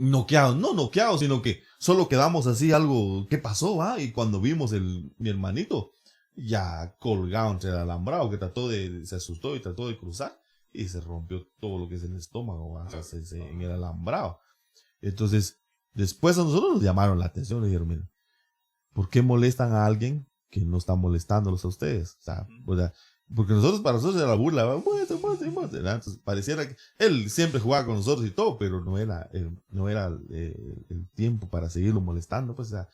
noqueados, no noqueados, sino que solo quedamos así algo, ¿qué pasó? ¿Va? Y cuando vimos mi hermanito ya colgado entre el alambrado, que se asustó y trató de cruzar y se rompió todo lo que es el estómago, ¿va? O sea, en el alambrado. Entonces, después a nosotros nos llamaron la atención, le dijeron, miren, ¿por qué molestan a alguien que no está molestándolos a ustedes? O sea, porque para nosotros era la burla, ¿verdad? Entonces pareciera que él siempre jugaba con nosotros y todo, pero no era el tiempo para seguirlo molestando, pues, o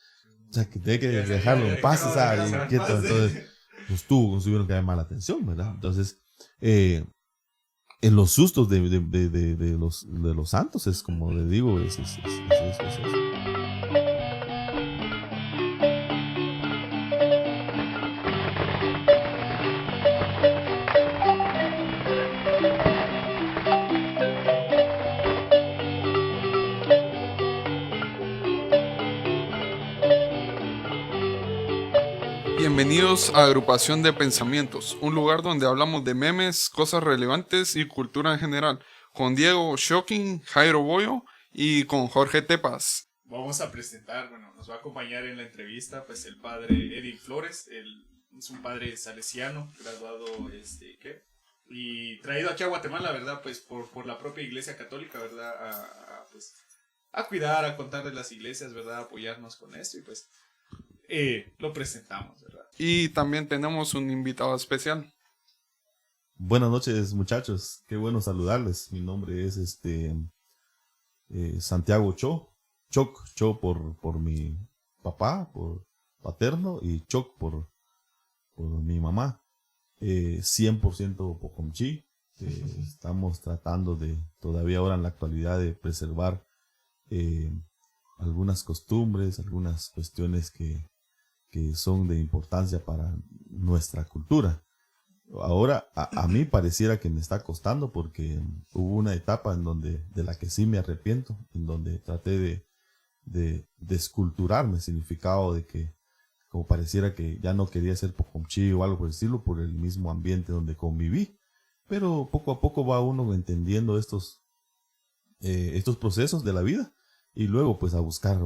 sea, que tiene que dejarlo en paz, o sea, inquieto. Entonces, pues tuvieron que llamar la atención, ¿verdad? Entonces, en los sustos de los santos es como le digo, es. Bienvenidos a Agrupación de Pensamientos, un lugar donde hablamos de memes, cosas relevantes y cultura en general, con Diego Shocking, Jairo Boyo y con Jorge Tepas. Vamos a presentar, nos va a acompañar en la entrevista pues el padre Eric Flores, es un padre salesiano, graduado, y traído aquí a Guatemala, ¿verdad? Pues por la propia Iglesia Católica, ¿verdad? A cuidar, a contar de las iglesias, ¿verdad? A apoyarnos con esto y pues lo presentamos, ¿verdad? Y también tenemos un invitado especial. Buenas noches, muchachos. Qué bueno saludarles. Mi nombre es Santiago Choc por mi papá, por paterno, y Choc por mi mamá. 100% Pocomchi. Estamos tratando de, todavía ahora en la actualidad, de preservar algunas costumbres, algunas cuestiones que son de importancia para nuestra cultura. Ahora, a mí pareciera que me está costando porque hubo una etapa de la que sí me arrepiento, en donde traté de desculturarme, significado de que como pareciera que ya no quería ser pocomchi o algo por el estilo, por el mismo ambiente donde conviví. Pero poco a poco va uno entendiendo estos procesos de la vida y luego pues a buscar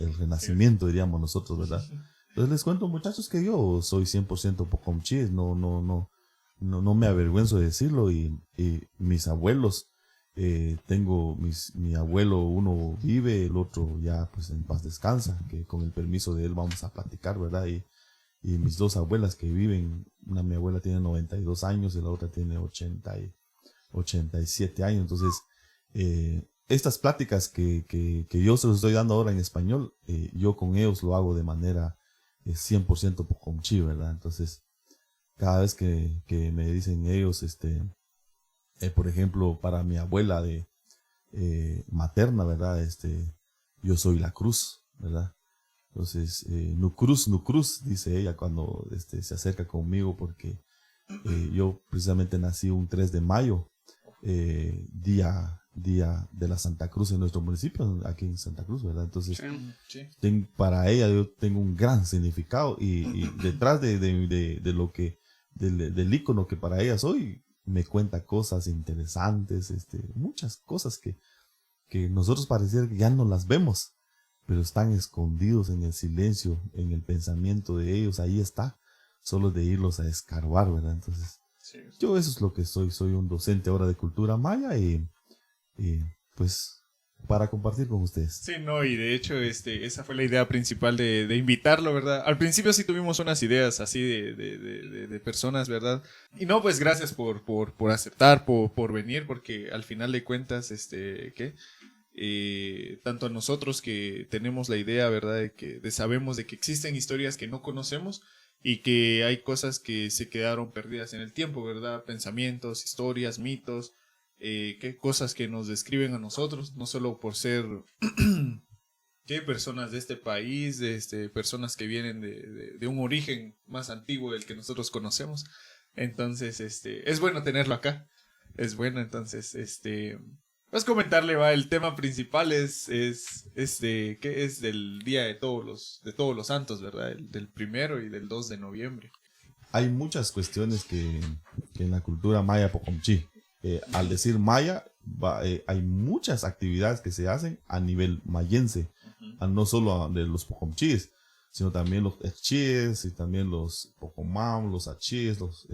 el renacimiento, diríamos nosotros, ¿verdad? Entonces les cuento, muchachos, que yo soy 100% pocomchi, no me avergüenzo de decirlo, y mis abuelos, mi abuelo, uno vive, el otro ya pues en paz descansa, que con el permiso de él vamos a platicar, ¿verdad? Y mis dos abuelas que viven, mi abuela tiene 92 años y la otra tiene 87 años, entonces estas pláticas que yo se los estoy dando ahora en español, yo con ellos lo hago de manera 100% pocomchi, ¿verdad? Entonces, cada vez que me dicen ellos, por ejemplo, para mi abuela materna, ¿verdad? Yo soy la cruz, ¿verdad? Entonces, nu cruz, dice ella cuando se acerca conmigo, porque yo precisamente nací un 3 de mayo, día de la Santa Cruz en nuestro municipio, aquí en Santa Cruz, ¿verdad? Entonces, sí. Para ella yo tengo un gran significado, y detrás de lo que, del ícono que para ella soy, me cuenta cosas interesantes, muchas cosas que nosotros pareciera que ya no las vemos, pero están escondidos en el silencio, en el pensamiento de ellos, ahí está, solo de irlos a escarbar, ¿verdad? Entonces, sí. Yo eso es lo que soy un docente ahora de cultura maya, y pues para compartir con ustedes. Sí, no, y de hecho esa fue la idea principal de invitarlo, ¿verdad? Al principio sí tuvimos unas ideas así de personas, ¿verdad? Y no, pues gracias por aceptar, por venir, porque al final de cuentas, tanto a nosotros que tenemos la idea, ¿verdad? Sabemos de que existen historias que no conocemos y que hay cosas que se quedaron perdidas en el tiempo, ¿verdad? Pensamientos, historias, mitos, qué cosas que nos describen a nosotros, no solo por ser qué personas de este país, personas que vienen de un origen más antiguo del que nosotros conocemos. Entonces, es bueno tenerlo acá. Es bueno, entonces, pues comentarle, el tema principal es que es del Día de Todos los Santos, ¿verdad? Del 1 y del 2 de noviembre. Hay muchas cuestiones que en la cultura maya pocomchi al decir maya, hay muchas actividades que se hacen a nivel mayense, no solo de los pocomchis, sino también los echíes y también los pocomam, los achíes, los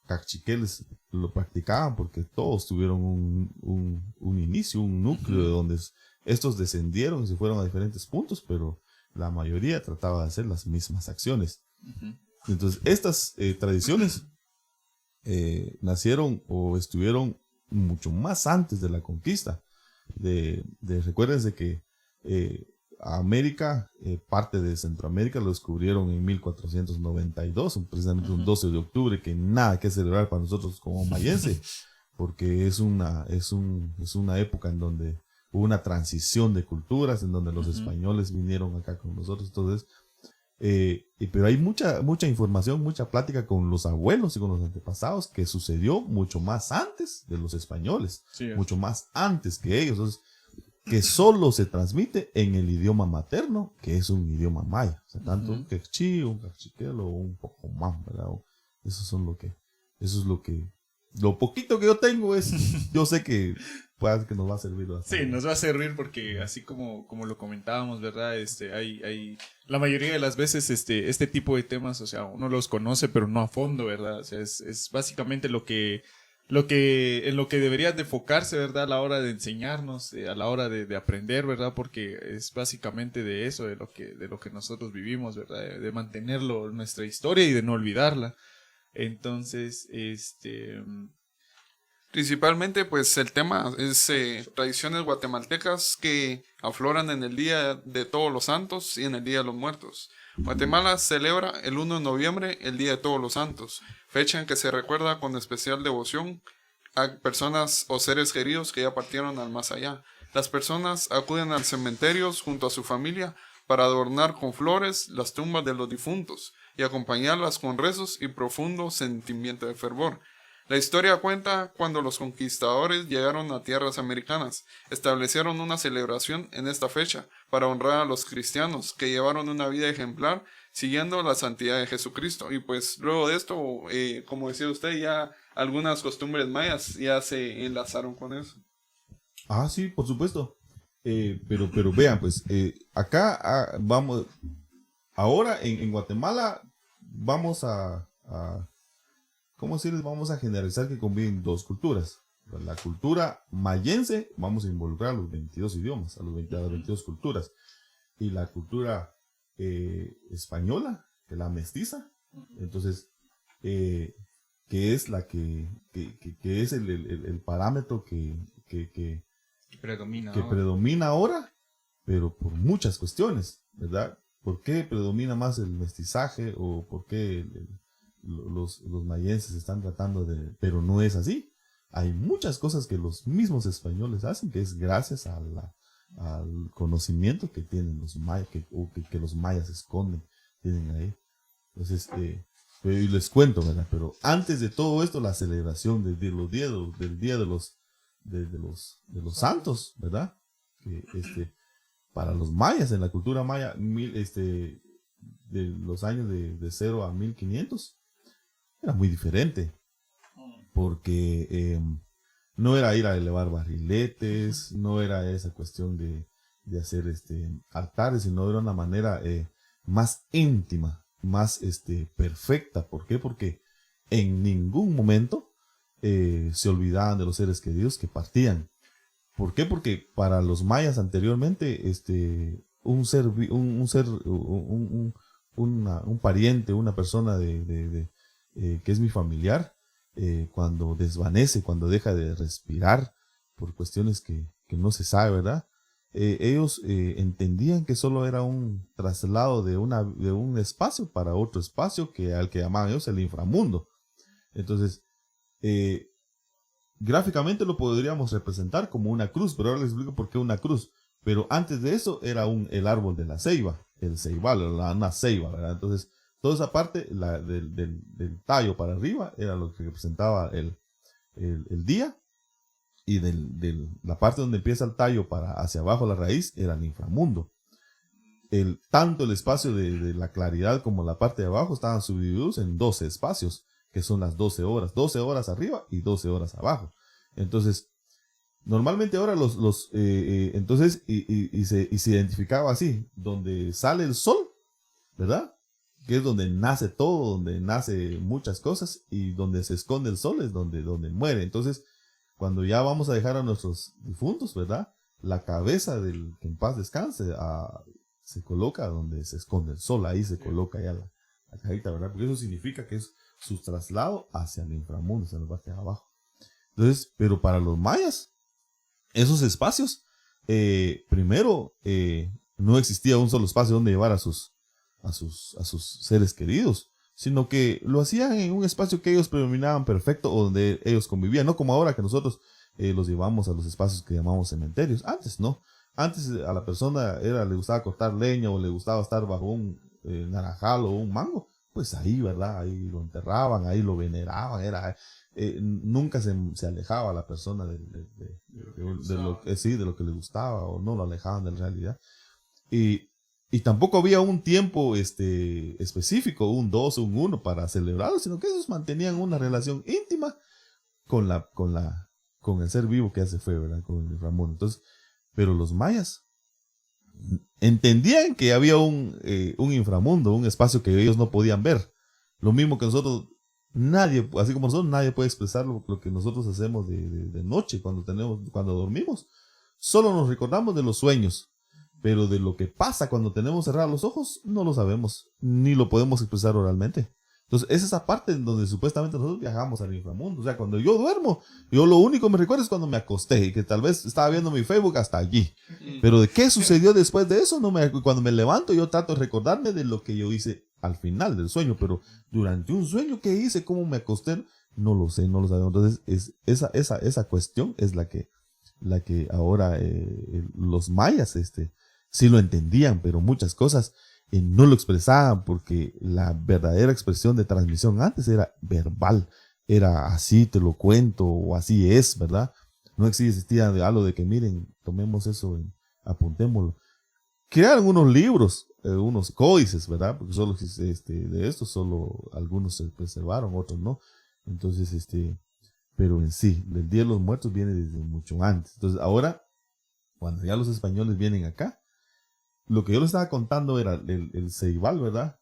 cachiqueles lo practicaban porque todos tuvieron un inicio, un núcleo donde estos descendieron y se fueron a diferentes puntos, pero la mayoría trataba de hacer las mismas acciones. Entonces, estas tradiciones nacieron o estuvieron mucho más antes de la conquista. Recuérdense que América, parte de Centroamérica, lo descubrieron en 1492, precisamente un 12 de octubre, que nada que celebrar para nosotros como mayense, porque es una época en donde hubo una transición de culturas, en donde los españoles vinieron acá con nosotros. Entonces, pero hay mucha información, mucha plática con los abuelos y con los antepasados que sucedió mucho más antes de los españoles, mucho más antes que ellos. Entonces, que solo se transmite en el idioma materno, que es un idioma maya. O sea, tanto un quechí, un cachiquelo o un pocomán, ¿verdad? Eso es lo poquito que yo tengo yo sé que puede que nos va a servir bastante. Sí, nos va a servir porque así como lo comentábamos, ¿verdad? Hay la mayoría de las veces este tipo de temas, o sea, uno los conoce pero no a fondo, ¿verdad? O sea, es básicamente en lo que deberías de enfocarse, ¿verdad? A la hora de enseñarnos, a la hora de aprender, ¿verdad? Porque es básicamente de eso, de lo que nosotros vivimos, ¿verdad? De mantenerlo, nuestra historia y de no olvidarla. Entonces, principalmente, pues el tema es tradiciones guatemaltecas que afloran en el Día de Todos los Santos y en el Día de los Muertos. Guatemala celebra el 1 de noviembre el Día de Todos los Santos, fecha en que se recuerda con especial devoción a personas o seres queridos que ya partieron al más allá. Las personas acuden a cementerios junto a su familia para adornar con flores las tumbas de los difuntos y acompañarlas con rezos y profundo sentimiento de fervor. La historia cuenta cuando los conquistadores llegaron a tierras americanas, establecieron una celebración en esta fecha para honrar a los cristianos que llevaron una vida ejemplar siguiendo la santidad de Jesucristo. Y pues luego de esto, como decía usted, ya algunas costumbres mayas ya se enlazaron con eso. Ah, sí, por supuesto. Pero vean, pues acá vamos, ahora en Guatemala vamos ¿cómo decirles? Vamos a generalizar que conviven dos culturas. La cultura mayense, vamos a involucrar a los 22 idiomas, a las 22 culturas. Y la cultura española, que es la mestiza. Entonces, que es la que es el parámetro que predomina ahora, pero por muchas cuestiones, ¿verdad? ¿Por qué predomina más el mestizaje o por qué los mayenses están tratando de... Pero no es así. Hay muchas cosas que los mismos españoles hacen, que es gracias al conocimiento que tienen los mayas, que los mayas esconden, tienen ahí. Entonces, y les cuento, ¿verdad? Pero antes de todo esto, la celebración del día de los santos, ¿verdad? Que para los mayas, en la cultura maya, de los años de 0 a 1500, era muy diferente, porque no era ir a elevar barriletes, no era esa cuestión de hacer altares, sino era una manera más íntima, más perfecta. ¿Por qué? Porque en ningún momento se olvidaban de los seres queridos que partían. ¿Por qué? Porque para los mayas anteriormente, un pariente, una persona que es mi familiar, cuando desvanece, cuando deja de respirar, por cuestiones que no se sabe, ¿verdad? Ellos entendían que solo era un traslado de un espacio para otro espacio, al que llamaban ellos el inframundo. Entonces, gráficamente lo podríamos representar como una cruz, pero ahora les explico por qué una cruz. Pero antes de eso era el árbol de la ceiba, el ceibal, una ceiba, ¿verdad? Entonces, toda esa parte del tallo para arriba era lo que representaba el día, y la parte donde empieza el tallo hacia abajo la raíz era el inframundo. Tanto el espacio de la claridad como la parte de abajo estaban subdivididos en 12 espacios, que son las 12 horas arriba y 12 horas abajo. Entonces, normalmente ahora entonces, se identificaba así, donde sale el sol, ¿verdad? Que es donde nace todo, donde nace muchas cosas, y donde se esconde el sol es donde muere. Entonces, cuando ya vamos a dejar a nuestros difuntos, ¿verdad? La cabeza del que en paz descanse se coloca donde se esconde el sol, ahí se coloca ya la cajita, ¿verdad? Porque eso significa que es su traslado hacia el inframundo, hacia la parte de abajo. Entonces, pero para los mayas, esos espacios, primero, no existía un solo espacio donde llevar a sus seres queridos, sino que lo hacían en un espacio que ellos predominaban perfecto o donde ellos convivían, no como ahora que nosotros los llevamos a los espacios que llamamos cementerios. Antes no, antes a la persona le gustaba cortar leña o le gustaba estar bajo un naranjal o un mango, pues ahí, ¿verdad? Ahí lo enterraban, ahí lo veneraban, nunca se alejaba la persona de lo que le gustaba, o no lo alejaban de la realidad. Y tampoco había un tiempo específico, un 2 o un 1 para celebrarlo, sino que ellos mantenían una relación íntima con el ser vivo que ya se fue, ¿verdad? Con el inframundo. Entonces, pero los mayas entendían que había un inframundo, un espacio que ellos no podían ver. Lo mismo que nosotros, así como nosotros, nadie puede expresar lo que nosotros hacemos de noche cuando dormimos. Solo nos recordamos de los sueños. Pero de lo que pasa cuando tenemos cerrados los ojos, no lo sabemos, ni lo podemos expresar oralmente. Entonces, es esa parte en donde supuestamente nosotros viajamos al inframundo. O sea, cuando yo duermo, yo lo único que me recuerdo es cuando me acosté y que tal vez estaba viendo mi Facebook hasta allí. Pero de qué sucedió después de eso, cuando me levanto, yo trato de recordarme de lo que yo hice al final del sueño. Pero durante un sueño que hice, cómo me acosté, no lo sé, no lo sabemos. Entonces, esa cuestión es la que ahora los mayas, sí lo entendían, pero muchas cosas no lo expresaban, porque la verdadera expresión de transmisión antes era verbal, era así te lo cuento, o así es, ¿verdad? No existía de algo de que miren, tomemos eso, apuntémoslo. Crearon unos libros, unos códices, ¿verdad? Porque solo de estos, solo algunos se preservaron, otros no. Entonces, pero en sí, el Día de los Muertos viene desde mucho antes. Entonces, ahora, cuando ya los españoles vienen acá, lo que yo les estaba contando era el ceibal, ¿verdad?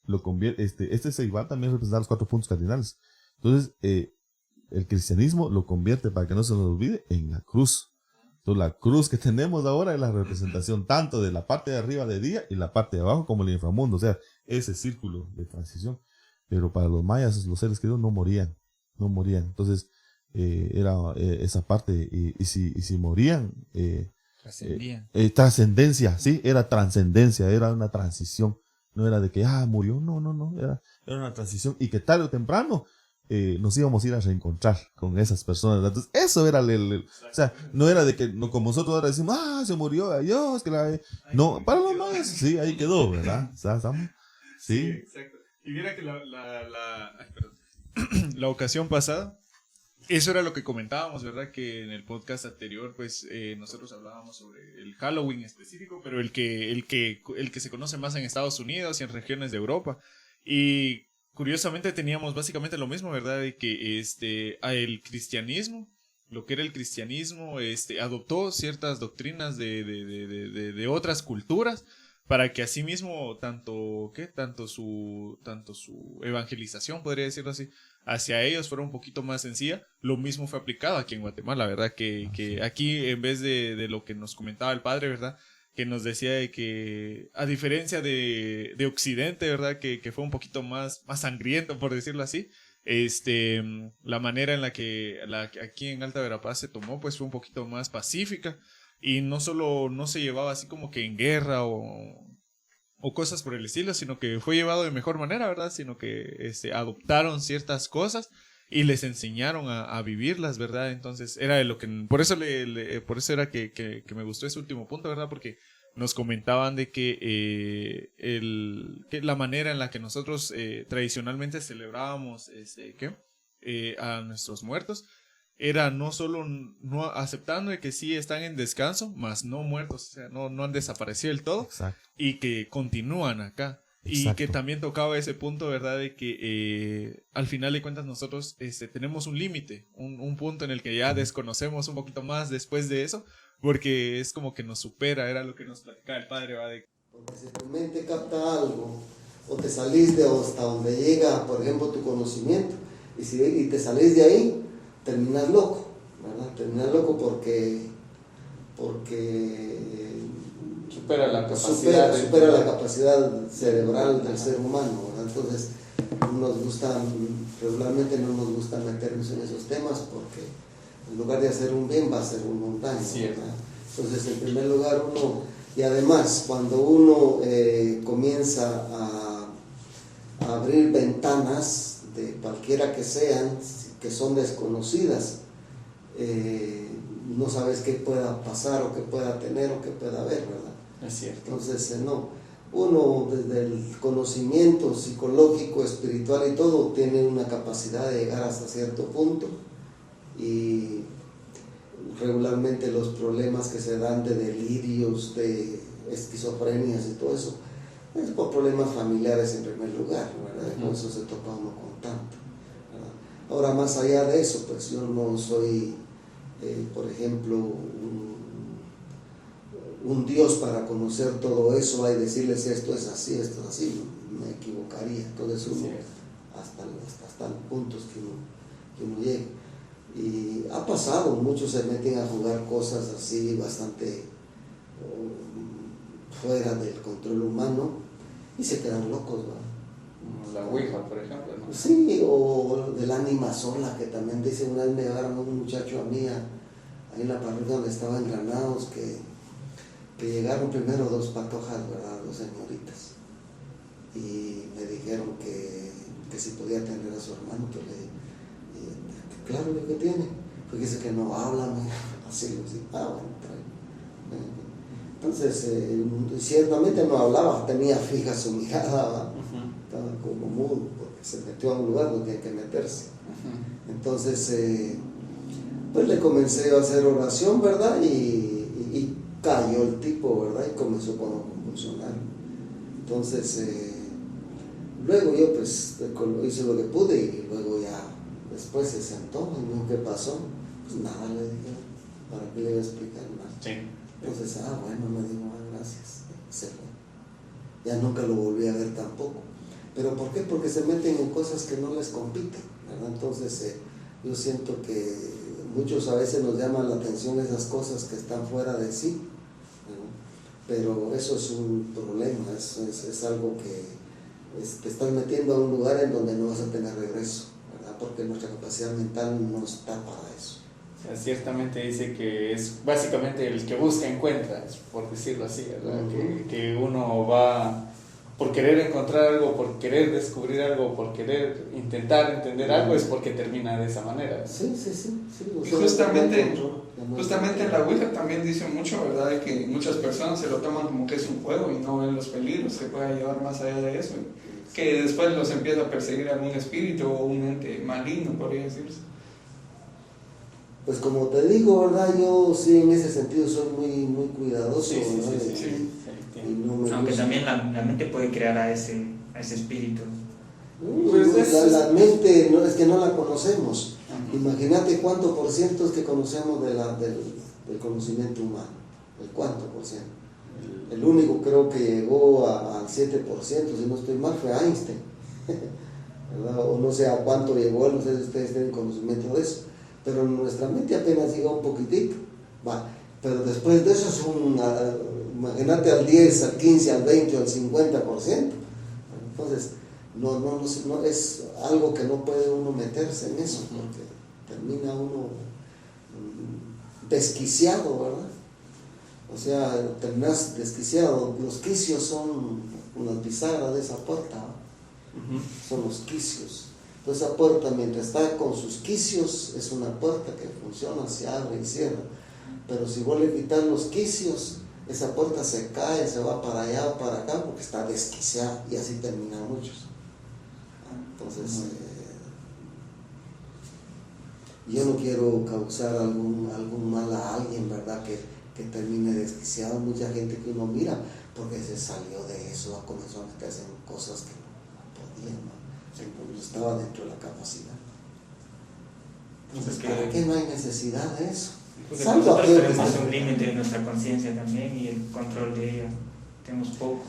Lo convierte, este ceibal también representa los 4 puntos cardinales. Entonces, el cristianismo lo convierte, para que no se nos olvide, en la cruz. Entonces, la cruz que tenemos ahora es la representación tanto de la parte de arriba de día y la parte de abajo como el inframundo. O sea, ese círculo de transición. Pero para los mayas, los seres queridos no morían. Entonces, era esa parte. Y si morían... trascendencia, sí, era trascendencia, era una transición, no era de que, murió, no, era una transición, y que tarde o temprano nos íbamos a ir a reencontrar con esas personas. Entonces, eso era o sea, no era de que, no, como nosotros ahora decimos, se murió, adiós, no, para los mayas, sí, ahí quedó, ¿verdad? Sí, exacto. Y mira que la ocasión pasada, eso era lo que comentábamos, ¿verdad? Que en el podcast anterior, pues, nosotros hablábamos sobre el Halloween específico, pero el que se conoce más en Estados Unidos y en regiones de Europa. Y curiosamente teníamos básicamente lo mismo, ¿verdad? De que el cristianismo, lo que era el cristianismo, adoptó ciertas doctrinas de otras culturas, para que asimismo tanto su evangelización, podría decirlo así, hacia ellos fuera un poquito más sencilla. Lo mismo fue aplicado aquí en Guatemala, ¿verdad? Que aquí, en vez de lo que nos comentaba el padre, ¿verdad? Que nos decía de que, a diferencia de Occidente, ¿verdad? Que fue un poquito más sangriento, por decirlo así, la manera en la que aquí en Alta Verapaz se tomó, pues fue un poquito más pacífica. Y no solo no se llevaba así como que en guerra o cosas por el estilo, sino que fue llevado de mejor manera, ¿verdad? Sino que adoptaron ciertas cosas y les enseñaron a vivirlas, ¿verdad? Entonces era de lo que... Por eso era que me gustó ese último punto, ¿verdad? Porque nos comentaban de que la manera en la que nosotros tradicionalmente celebrábamos a nuestros muertos era no solo no aceptando de que sí están en descanso, mas no muertos, o sea, no han desaparecido del todo. Exacto. Y que continúan acá. Y Exacto. que también tocaba ese punto, ¿verdad? De que al final de cuentas nosotros tenemos un límite, un punto en el que ya desconocemos un poquito más después de eso, porque es como que nos supera, era lo que nos platicaba el padre, ¿va? Porque si tu mente capta algo, o te salís de hasta donde llega, por ejemplo, tu conocimiento, y te salís de ahí, terminas loco, ¿verdad? Terminas loco porque Supera la capacidad. supera la capacidad cerebral del ser humano, ¿verdad? Entonces, regularmente no nos gusta meternos en esos temas porque en lugar de hacer un bien va a hacer un daño, ¿verdad? Entonces, en primer lugar, y además, cuando uno comienza a abrir ventanas de cualquiera que sean, que son desconocidas, no sabes qué pueda pasar o qué pueda tener o qué pueda haber, ¿verdad? Es cierto. Entonces, uno desde el conocimiento psicológico, espiritual y todo, tiene una capacidad de llegar hasta cierto punto, y regularmente los problemas que se dan de delirios, de esquizofrenias y todo eso, es por problemas familiares en primer lugar, ¿verdad? Con eso se topa uno con tanto, ¿verdad? Ahora, más allá de eso, pues yo no soy, por ejemplo, un Dios para conocer todo eso y decirles esto es así, me equivocaría. Entonces uno, hasta puntos que uno llega. Y ha pasado, muchos se meten a jugar cosas así bastante fuera del control humano y se quedan locos, ¿verdad? La Ouija, por ejemplo, ¿no? Sí, o del ánima sola, que también dice, una vez me llevaron un muchacho a mí, ahí en la parroquia donde estaba en Granados, que llegaron primero dos patojas, ¿verdad? Dos señoritas, y me dijeron que si podía atender a su hermano, que claro, lo que tiene, porque dice que no habla, así, bueno, trae. Entonces, ciertamente no hablaba, tenía fija su mirada, estaba como mudo, porque se metió a un lugar donde tenía que meterse. Entonces, pues le comencé a hacer oración, ¿verdad? Y cayó el tipo, ¿verdad? Y comenzó a convulsionar. Entonces, luego yo pues hice lo que pude, y luego ya después se sentó y me dijo, ¿qué pasó? Pues nada, le dije, ¿para qué le iba a explicar nada? Sí. Entonces, bueno, me dijo, gracias, se fue. Ya nunca lo volví a ver tampoco. ¿Pero por qué? Porque se meten en cosas que no les compiten, ¿verdad? Entonces, yo siento que muchos a veces nos llaman la atención esas cosas que están fuera de sí, ¿verdad? Pero eso es un problema, es algo que te estás metiendo a un lugar en donde no vas a tener regreso, ¿verdad? Porque nuestra capacidad mental no está para eso. O sea, ciertamente dice que es básicamente el que busca encuentra, por decirlo así, ¿verdad? Que uno va por querer encontrar algo, por querer descubrir algo, por querer intentar entender algo, es porque termina de esa manera. Sí. Y justamente en la Ouija también dice mucho, ¿verdad? De que muchas personas se lo toman como que es un juego y no ven los peligros que pueda llevar más allá de eso. Que después los empieza a perseguir algún espíritu o un ente maligno, podría decirse. Pues como te digo, ¿verdad? Yo sí en ese sentido soy muy cuidadoso, Sí, ¿verdad? Y no me Aunque gusta. también la mente puede crear a ese espíritu. La mente no, es que no la conocemos. Imagínate cuánto por ciento es que conocemos del conocimiento humano. ¿El cuánto por ciento? El único creo que llegó al 7%, si no estoy mal, fue Einstein. ¿Verdad? O no sé a cuánto llegó, no sé si ustedes tienen conocimiento de eso. Pero nuestra mente apenas llega un poquitito. Pero después de eso es imagínate al 10, al 15, al 20 o al 50%. Entonces, no es algo que no puede uno meterse en eso, porque termina uno desquiciado, ¿verdad? O sea, terminas desquiciado. Los quicios son unas bisagras de esa puerta, ¿no? Son los quicios. Entonces esa puerta, mientras está con sus quicios, es una puerta que funciona, se abre y cierra. Pero si vos le quitas los quicios, esa puerta se cae, se va para allá o para acá, porque está desquiciada, y así terminan muchos. Entonces, yo no quiero causar algún mal a alguien, ¿verdad? que termine desquiciado. Mucha gente que uno mira porque se salió de eso, comenzó a meterse en cosas que no podían, ¿no? Estaba dentro de la capacidad. Entonces, ¿para qué no hay necesidad de eso? Porque Salvo nosotros aquello que tenemos está- un límite de nuestra conciencia también y el control de ella. Tenemos poco.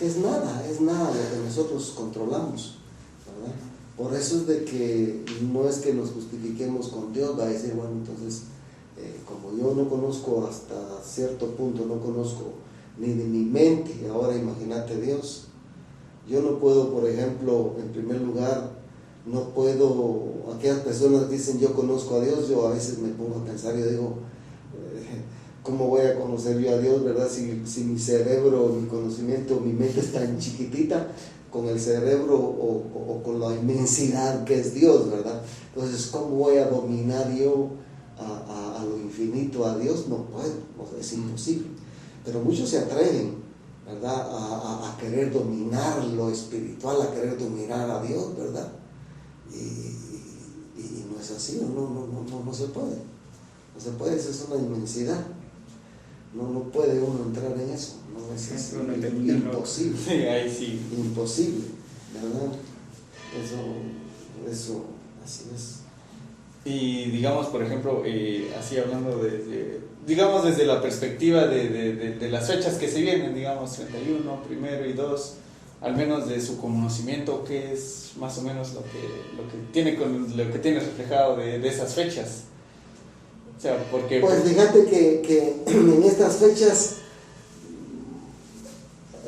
Es nada lo que nosotros controlamos, ¿verdad? Por eso es de que no es que nos justifiquemos con Dios, va a decir, bueno, entonces, como yo no conozco hasta cierto punto, no conozco ni de mi mente, ahora imagínate Dios, yo no puedo, por ejemplo, en primer lugar, no puedo, aquellas personas dicen yo conozco a Dios, yo a veces me pongo a pensar, yo digo, ¿cómo voy a conocer yo a Dios, verdad? Si mi cerebro, mi conocimiento, mi mente es tan chiquitita con el cerebro o con la inmensidad que es Dios, ¿verdad? Entonces, ¿cómo voy a dominar yo a lo infinito a Dios? No puedo, es imposible. Pero muchos se atreven, ¿verdad? A querer dominar lo espiritual, a querer dominar a Dios, ¿verdad? Y no es así, no se puede. No se puede, esa es una inmensidad. No puede uno entrar en eso, no es imposible. Sí, ahí sí. Imposible, ¿verdad? Eso, así es. Y digamos, por ejemplo, así hablando digamos desde la perspectiva de las fechas que se vienen, digamos 31, primero y 2, al menos de su conocimiento, ¿qué es más o menos lo que tiene reflejado de esas fechas? O sea, porque... Pues fíjate que en estas fechas,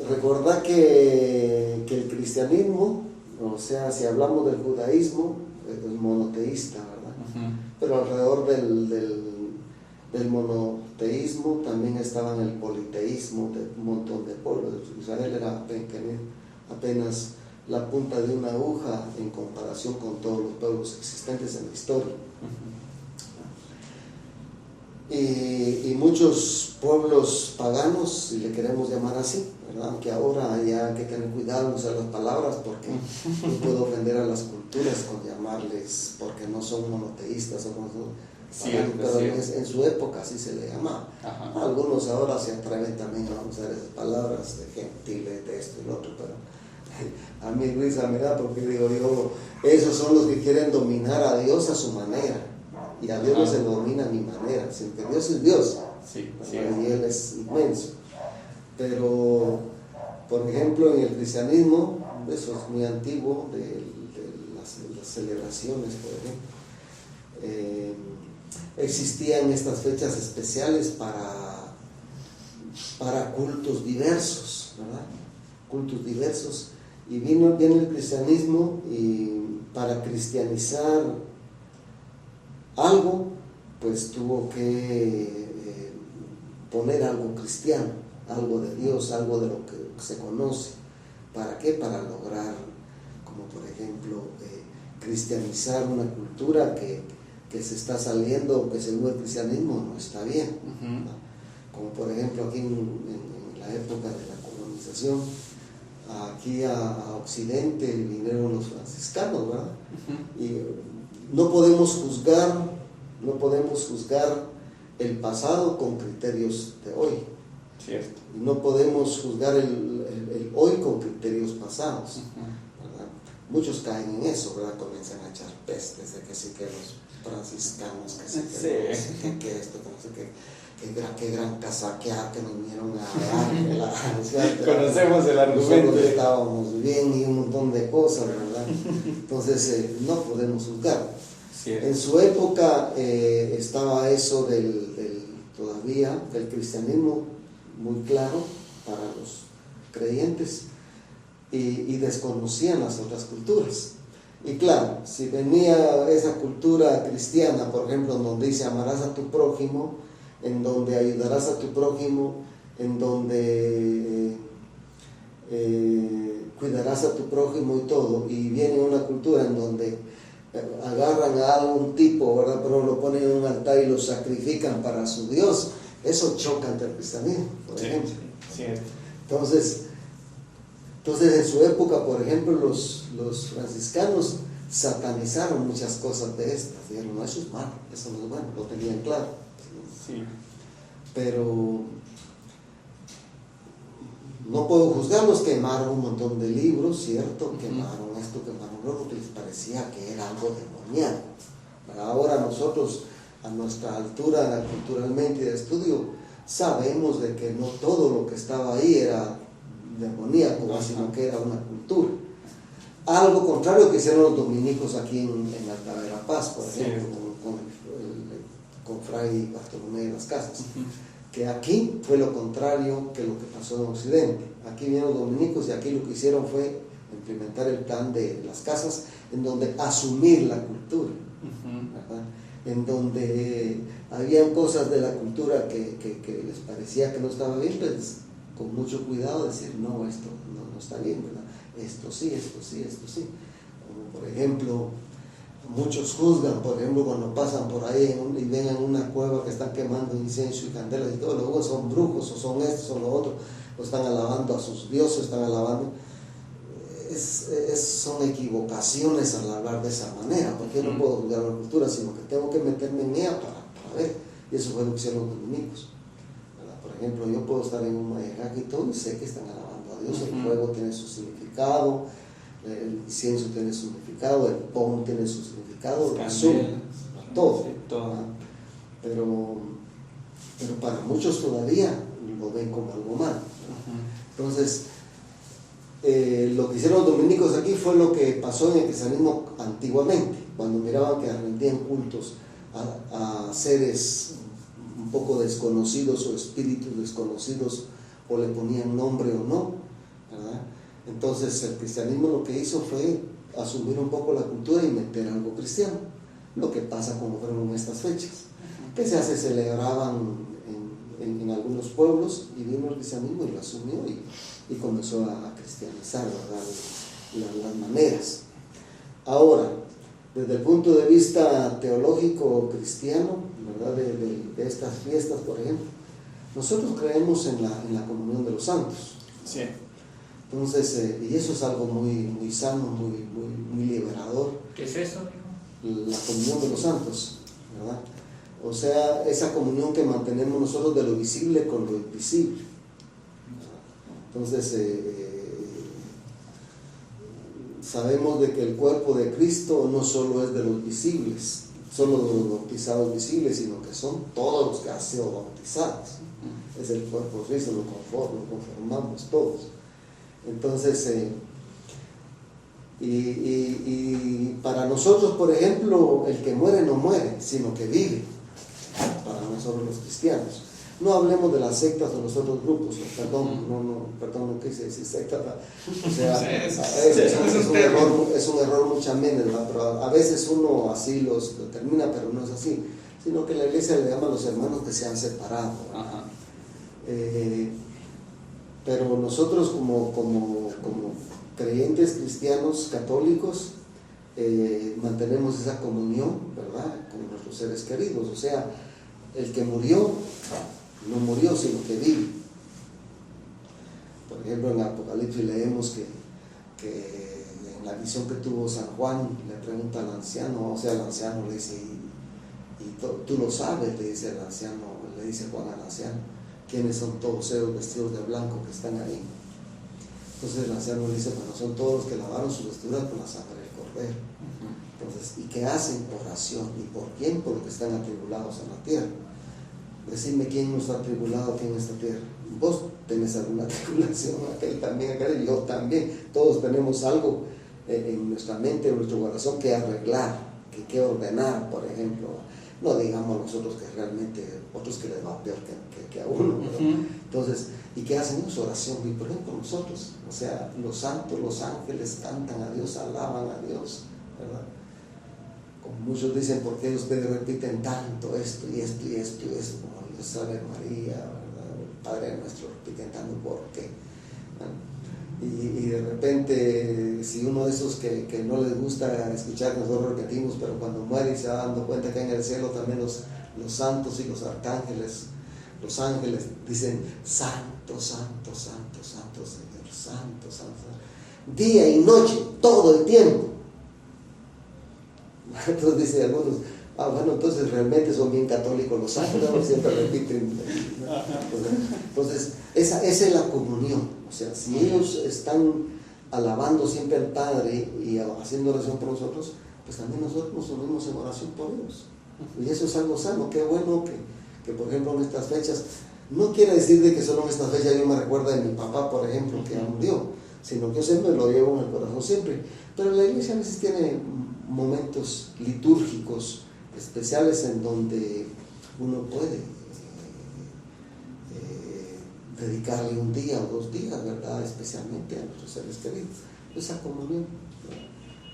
recordá que el cristianismo, o sea, si hablamos del judaísmo, es monoteísta, ¿verdad? Uh-huh. Pero alrededor del monoteísmo también estaban el politeísmo de un montón de pueblos. Israel era apenas la punta de una aguja en comparación con todos los pueblos existentes en la historia. Uh-huh. Y muchos pueblos paganos, si le queremos llamar así, ¿verdad? Aunque ahora ya hay que tener cuidado en usar las palabras porque no puedo ofender a las culturas con llamarles, porque no son monoteístas o no son paganos, pero en su época así se le llamaba. Ajá. Algunos ahora se atreven también a usar esas palabras de gentiles, de esto y lo otro, pero a mí risa me da porque digo yo, esos son los que quieren dominar a Dios a su manera. Y a Dios no se domina a mi manera, sino que Dios es Dios, sí, y Él es inmenso. Pero, por ejemplo, en el cristianismo, eso es muy antiguo, de las celebraciones, por ejemplo, existían estas fechas especiales para cultos diversos, ¿verdad? Cultos diversos. Y viene el cristianismo y para cristianizar algo, pues tuvo que poner algo cristiano, algo de Dios, algo de lo que se conoce. ¿Para qué? Para lograr, como por ejemplo, cristianizar una cultura que se está saliendo, que según el cristianismo no está bien. Uh-huh. ¿No? Como por ejemplo aquí en la época de la colonización, aquí a Occidente vinieron los franciscanos, ¿verdad? Uh-huh. Y no podemos juzgar el pasado con criterios de hoy. Cierto. No podemos juzgar el hoy con criterios pasados. Uh-huh. ¿Verdad? Muchos caen en eso, ¿verdad? Comienzan a echar pestes de que sí que los franciscanos, que sí que, sí. que esto, que no sé qué. Qué gran casaquear que nos vinieron a dar. Conocemos el argumento. Nosotros estábamos bien y un montón de cosas, ¿verdad? Entonces no podemos juzgar. Cierto. En su época estaba eso todavía del cristianismo muy claro para los creyentes y desconocían las otras culturas. Y claro, si venía esa cultura cristiana, por ejemplo, donde dice amarás a tu prójimo, en donde ayudarás a tu prójimo, en donde cuidarás a tu prójimo y todo, y viene una cultura en donde agarran a algún tipo, ¿verdad? Pero lo ponen en un altar y lo sacrifican para su Dios, eso choca ante el cristianismo, por ejemplo. Cierto. Entonces en su época, por ejemplo, los franciscanos satanizaron muchas cosas de estas, dijeron, no, eso es malo, eso no es bueno, lo tenían claro. Sí. pero no puedo juzgarlos. Quemaron un montón de libros, ¿cierto? Quemaron esto, quemaron lo otro, que les parecía que era algo demoníaco. Ahora nosotros, a nuestra altura culturalmente y de estudio, sabemos de que no todo lo que estaba ahí era demoníaco, sino que era una cultura. Algo contrario que hicieron los dominicos aquí en Alta Verapaz, por ejemplo, con Fray Bartolomé de las Casas. Que aquí fue lo contrario que lo que pasó en Occidente. Aquí vinieron los dominicos y aquí lo que hicieron fue implementar el plan de las casas, en donde asumir la cultura, ¿verdad? En donde habían cosas de la cultura que les parecía que no estaba bien, pues con mucho cuidado decir, no, esto no está bien, ¿verdad? Esto sí, esto sí, esto sí. Como por ejemplo, muchos juzgan, por ejemplo, cuando pasan por ahí y ven en una cueva que están quemando incienso y candelas y todo, luego son brujos o son estos o lo otro, o están alabando a sus dioses, están alabando. Son equivocaciones al hablar de esa manera, porque yo no puedo juzgar la cultura, sino que tengo que meterme en ella para ver. Y eso fue lo que hicieron los dominicos, ¿verdad? Por ejemplo, yo puedo estar en un mayajaque y todo y sé que están alabando a Dios. El fuego tiene su significado, el incienso tiene su significado, el pon tiene su significado, el azul, todo. Sí, todo. Pero para muchos todavía lo ven como algo malo. Entonces, lo que hicieron los dominicos aquí fue lo que pasó en el cristianismo antiguamente, cuando miraban que rendían cultos a seres un poco desconocidos o espíritus desconocidos, o le ponían nombre o no, ¿verdad? Entonces el cristianismo lo que hizo fue asumir un poco la cultura y meter algo cristiano, lo que pasa como fueron en estas fechas, que se celebraban en algunos pueblos, y vino el cristianismo y lo asumió y comenzó a cristianizar, ¿verdad? Las maneras. Ahora, desde el punto de vista teológico cristiano, ¿verdad? De estas fiestas, por ejemplo, nosotros creemos en la comunión de los santos. Sí. Entonces, y eso es algo muy sano, muy liberador. ¿Qué es eso? La comunión de los santos, ¿verdad? O sea, esa comunión que mantenemos nosotros de lo visible con lo invisible. Entonces, sabemos de que el cuerpo de Cristo no solo es de los visibles, solo de los bautizados visibles, sino que son todos los que han sido bautizados. Es el cuerpo de Cristo, lo conformamos todos. Entonces, y para nosotros, por ejemplo, el que muere no muere, sino que vive. Para nosotros los cristianos. No hablemos de las sectas o los otros grupos, perdón, no quise decir secta, o sea, es un error muchas veces, ¿verdad? Pero a veces uno así los determina, pero no es así, sino que la iglesia le llama a los hermanos que se han separado. Pero nosotros como creyentes cristianos católicos mantenemos esa comunión, ¿verdad?, con nuestros seres queridos. O sea, el que murió no murió, sino que vive. Por ejemplo, en Apocalipsis leemos que en la visión que tuvo San Juan, le pregunta al anciano, o sea, el anciano le dice, tú lo sabes, le dice el anciano, le dice Juan al anciano, ¿quiénes son todos esos vestidos de blanco que están ahí? Entonces el anciano le dice, bueno, son todos los que lavaron sus vestiduras con la sangre del Cordero. Entonces, ¿y qué hacen? Oración. ¿Y por quién? Por los que están atribulados en la tierra. Decime quién no está atribulado aquí en esta tierra. Vos tenés alguna tribulación, aquel también, yo también. Todos tenemos algo en nuestra mente, en nuestro corazón que arreglar, que ordenar, por ejemplo. No digamos nosotros que realmente, otros que les va peor que a uno. Entonces, ¿y qué hacen ellos? Oración. Y por ejemplo nosotros, o sea, los santos, los ángeles cantan a Dios, alaban a Dios, ¿verdad? Como muchos dicen, ¿por qué ustedes repiten tanto esto y esto y esto y esto? Como Dios Ave María, ¿verdad? El Padre nuestro, repiten tanto, ¿por qué? Y de repente, si uno de esos que no les gusta escuchar, nosotros repetimos, pero cuando muere y se va dando cuenta que en el cielo también los santos y los arcángeles, los ángeles dicen, santo, santo, santo, santo Señor, santo, santo, día y noche, todo el tiempo. Entonces dicen algunos, Ah, bueno, entonces realmente son bien católicos los ángeles, ¿no? Siempre repiten. Entonces, esa es la comunión. O sea, si ellos están alabando siempre al Padre y haciendo oración por nosotros, pues también nosotros nos unimos en oración por ellos. Y eso es algo sano. Qué bueno que por ejemplo, en estas fechas, no quiere decir de que solo en estas fechas yo me recuerdo de mi papá, por ejemplo, que ya murió, sino que yo siempre lo llevo en el corazón, siempre. Pero la iglesia a veces tiene momentos litúrgicos especiales en donde uno puede dedicarle un día o 2 días, ¿verdad? Especialmente a nuestros seres queridos. Esa comunión.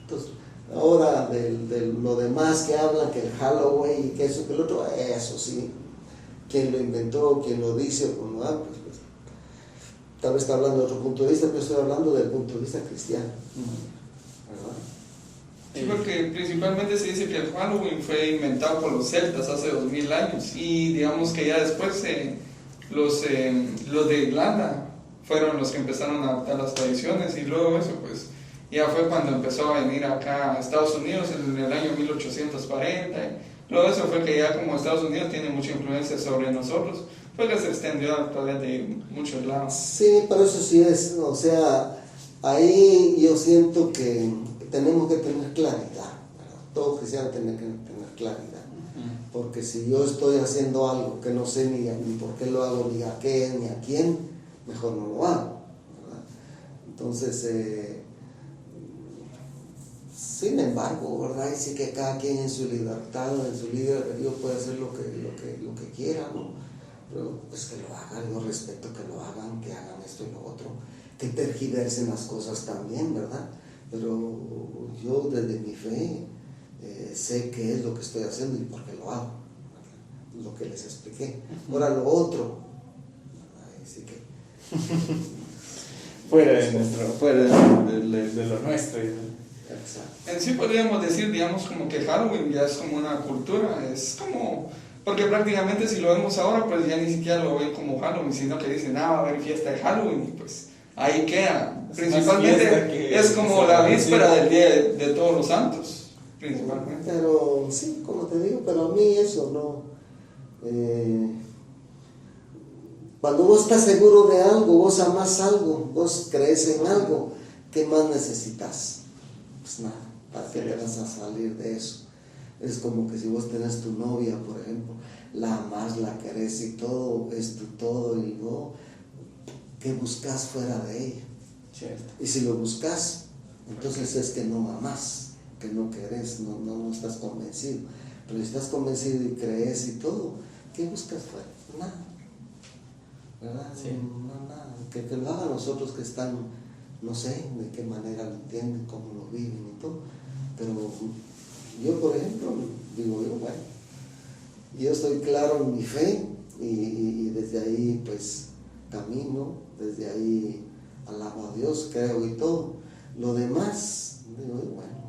Entonces, ahora de lo demás que hablan, que el Halloween y que eso, que el otro, eso sí. Quien lo inventó, quien lo dice, pues, pues tal vez está hablando de otro punto de vista, pero estoy hablando del punto de vista cristiano. ¿Verdad? Sí, porque principalmente se dice que el Halloween fue inventado por los celtas hace 2000 años y digamos que ya después los de Irlanda fueron los que empezaron a adaptar las tradiciones y luego eso pues ya fue cuando empezó a venir acá a Estados Unidos en el año 1840. Luego eso fue que ya como Estados Unidos tiene mucha influencia sobre nosotros, fue que se extendió a través de muchos lados. Sí, pero eso sí es, o sea, ahí yo siento que tenemos que tener claridad, ¿verdad? Todos cristianos tienen que tener claridad. Porque si yo estoy haciendo algo que no sé ni por qué lo hago, ni a qué, ni a quién, mejor no lo hago, ¿verdad? Entonces, sin embargo, ¿verdad? Y sí que cada quien en su libertad, en su libre albedrío puede hacer lo que quiera, ¿no? Pero pues que lo hagan, yo respeto que lo hagan, que hagan esto y lo otro, que tergiversen las cosas también, ¿verdad? Pero yo desde mi fe sé qué es lo que estoy haciendo y por qué lo hago, ¿verdad? Lo que les expliqué. Ahora lo otro, así que fuera de lo nuestro. exacto. En sí podríamos decir, digamos, como que Halloween ya es como una cultura, es como, porque prácticamente si lo vemos ahora, pues ya ni siquiera lo ven como Halloween, sino que dicen, va a haber fiesta de Halloween, y pues ahí queda. Principalmente es como la víspera del día de todos los santos, principalmente. Pero sí, como te digo, pero a mí eso no. Cuando vos estás seguro de algo, vos amás algo, vos crees en algo, ¿qué más necesitas? Pues nada, ¿para qué te vas a salir de eso? Es como que si vos tenés tu novia, por ejemplo, la amás, la querés y todo, es tu todo y no, ¿qué buscas fuera de ella? Cierto. Y si lo buscas, entonces es que no amás, que no querés, no estás convencido. Pero si estás convencido y crees y todo, ¿qué buscas fuera? Nada. ¿Verdad? Sí. No, nada. Que lo hagan los otros que están, no sé de qué manera lo entienden, cómo lo viven y todo. Pero yo, por ejemplo, digo yo, bueno, yo estoy claro en mi fe y desde ahí pues camino, desde ahí alabo a Dios, creo y todo. Lo demás, digo yo, bueno,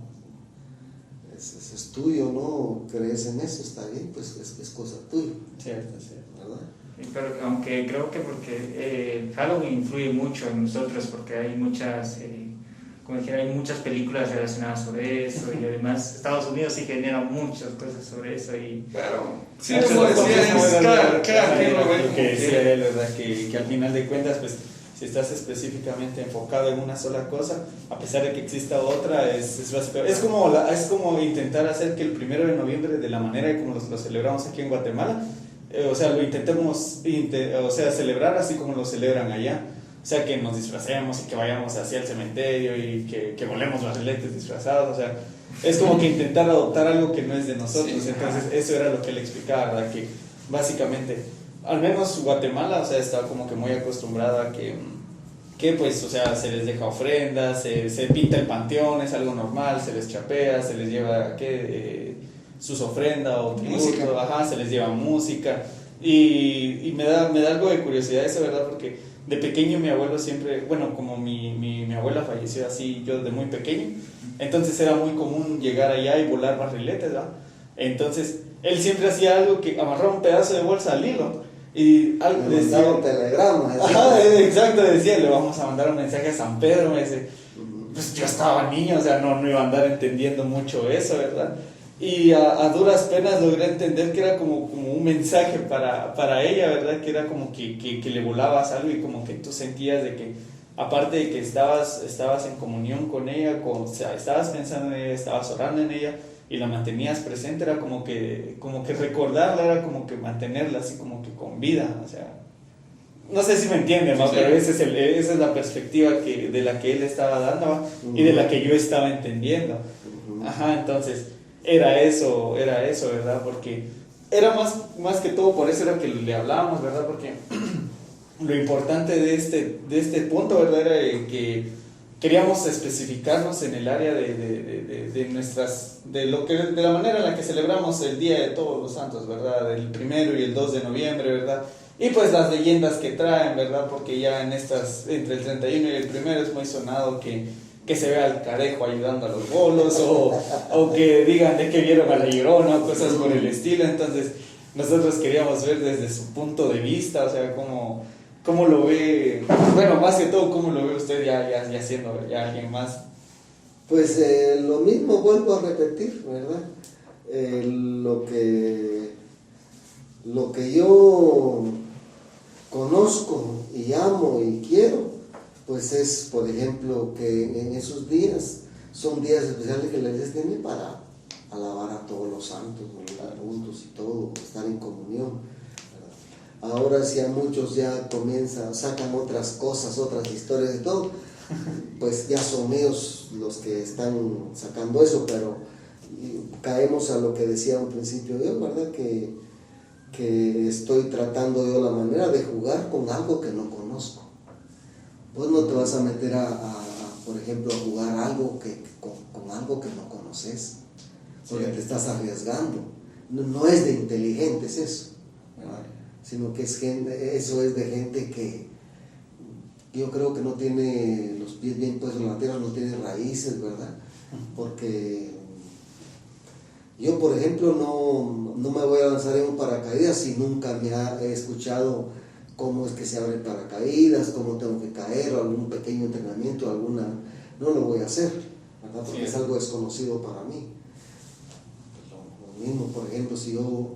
es tuyo, ¿no? Crees en eso, está bien, pues es cosa tuya. Cierto. ¿Verdad? Pero aunque creo que porque Halloween influye mucho en nosotros, porque hay muchas, como dijera, hay muchas películas relacionadas sobre eso, y además Estados Unidos sí genera muchas cosas sobre eso. Pero, sí, como decía, es cada quien lo ve como que decía quiere. él, ¿verdad? Que al final de cuentas, pues, si estás específicamente enfocado en una sola cosa, a pesar de que exista otra, es básico. Es como intentar hacer que el 1 de noviembre, de la manera como lo celebramos aquí en Guatemala, o sea, lo intentemos celebrar así como lo celebran allá. O sea, que nos disfracemos y que vayamos hacia el cementerio y que volemos barriletes disfrazados. O sea, es como que intentar adoptar algo que no es de nosotros. Sí. Entonces, eso era lo que le explicaba, ¿verdad? Que básicamente, al menos Guatemala, o sea, está como que muy acostumbrada a que pues, o sea, se les deja ofrendas, se pinta el panteón, es algo normal, se les chapea, se les lleva, sus ofrendas o tributo, ajá, se les lleva música y me da algo de curiosidad eso, ¿verdad? Porque de pequeño mi abuelo siempre, bueno, como mi abuela falleció así yo de muy pequeño, entonces era muy común llegar allá y volar barriletes, ¿verdad? Entonces él siempre hacía algo que amarraba un pedazo de bolsa al hilo y algo decía un telegrama, ajá, exacto, decía, le vamos a mandar un mensaje a San Pedro, me dice, pues yo estaba niño, o sea, no iba a andar entendiendo mucho eso, ¿verdad? Y a duras penas logré entender que era como un mensaje para ella, ¿verdad? Que era como que le volabas algo y como que tú sentías de que, aparte de que estabas en comunión con ella, o sea, estabas pensando en ella, estabas orando en ella y la mantenías presente, era como que recordarla, era como que mantenerla así como que con vida, o sea, no sé si me entienden, ¿no? Sí, pero esa es la perspectiva de la que él estaba dando, ¿va? Y de la que yo estaba entendiendo. Ajá, entonces era eso, ¿verdad? Porque era más que todo, por eso era que le hablábamos, ¿verdad? Porque lo importante de este punto, ¿verdad? Era que queríamos especificarnos en el área de la manera en la que celebramos el Día de Todos los Santos, ¿verdad? El 1 y el 2 de noviembre, ¿verdad? Y pues las leyendas que traen, ¿verdad? Porque ya entre el 31 y el 1 es muy sonado que se vea al Carejo ayudando a los bolos, o que digan de que vieron a la Llorona, o cosas por el estilo. Entonces nosotros queríamos ver desde su punto de vista, o sea, cómo lo ve, bueno, más que todo, cómo lo ve usted ya siendo ya alguien más. Pues lo mismo vuelvo a repetir, ¿verdad? Lo que yo conozco y amo y quiero, pues es, por ejemplo, que en esos días son días especiales que la iglesia tiene para alabar a todos los santos, ¿verdad? Juntos y todo, estar en comunión, ¿verdad? Ahora si a muchos ya sacan otras cosas, otras historias y todo, pues ya son ellos los que están sacando eso, pero caemos a lo que decía al principio yo, ¿verdad? Que estoy tratando yo la manera de jugar con algo que no conozco. Vos no te vas a meter por ejemplo, a jugar algo con algo que no conoces, porque te estás arriesgando. No es de inteligentes eso, ¿verdad? Sino que eso es de gente que yo creo que no tiene los pies bien puestos en la tierra, no tiene raíces, ¿verdad? Porque yo, por ejemplo, no me voy a lanzar en un paracaídas si nunca he escuchado cómo es que se abre paracaídas, cómo tengo que caer, o algún pequeño entrenamiento, no lo voy a hacer, ¿verdad? Porque es algo desconocido para mí. Lo mismo, por ejemplo, si yo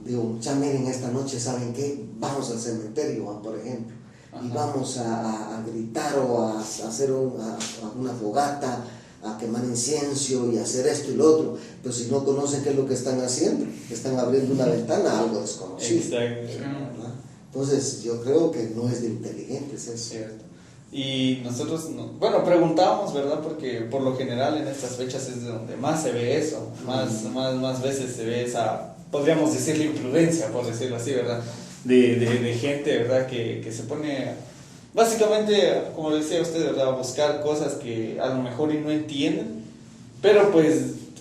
digo, ya miren, esta noche, ¿saben qué? Vamos al cementerio, por ejemplo, y vamos a gritar o a hacer una fogata, a quemar incienso y hacer esto y lo otro, pero si no conocen qué es lo que están haciendo, están abriendo una ventana a algo desconocido. Exacto. Entonces yo creo que no es de inteligentes eso. Cierto. Y nosotros, preguntábamos, ¿verdad? Porque por lo general en estas fechas es de donde más se ve eso, más veces se ve esa, podríamos decirle imprudencia, por decirlo así, ¿verdad? De gente, ¿verdad? Que se pone, básicamente, como decía usted, ¿verdad? A buscar cosas que a lo mejor y no entienden, pero pues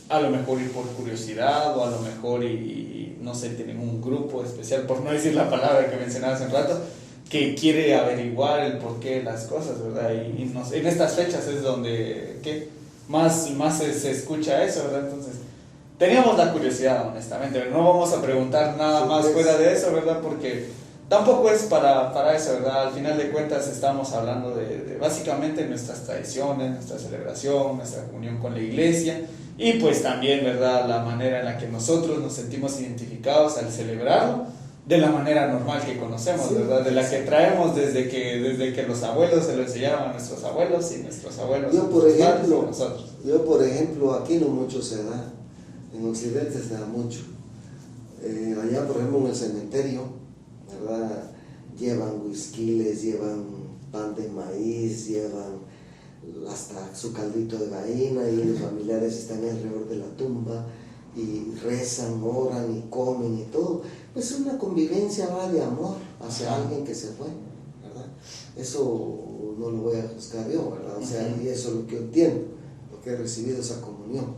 a lo mejor y por curiosidad, o a lo mejor y no sé, tienen un grupo especial, por no decir la palabra que mencionaba hace un rato, que quiere averiguar el porqué de las cosas, ¿verdad? Y en estas fechas es donde más se escucha eso, ¿verdad? Entonces, teníamos la curiosidad, honestamente, no vamos a preguntar nada más fuera de eso, ¿verdad? Porque tampoco es para eso, ¿verdad? Al final de cuentas estamos hablando de básicamente nuestras tradiciones, nuestra celebración, nuestra comunión con la iglesia, y pues también, ¿verdad? La manera en la que nosotros nos sentimos identificados al celebrarlo, de la manera normal que conocemos, ¿verdad? De la que traemos desde que los abuelos se lo enseñaron a nuestros abuelos y nuestros abuelos yo, por ejemplo, a nosotros. Yo, por ejemplo, aquí no mucho se da, en Occidente se da mucho. Allá, por ejemplo, en el cementerio, ¿verdad? Llevan whiskyles, llevan pan de maíz, llevan hasta su caldito de gallina, y los familiares están alrededor de la tumba y rezan, oran y comen y todo. Pues es una convivencia, va, de amor hacia alguien que se fue, ¿verdad? Eso no lo voy a juzgar yo, ¿verdad? O sea, y eso es lo que yo entiendo, porque he recibido esa comunión.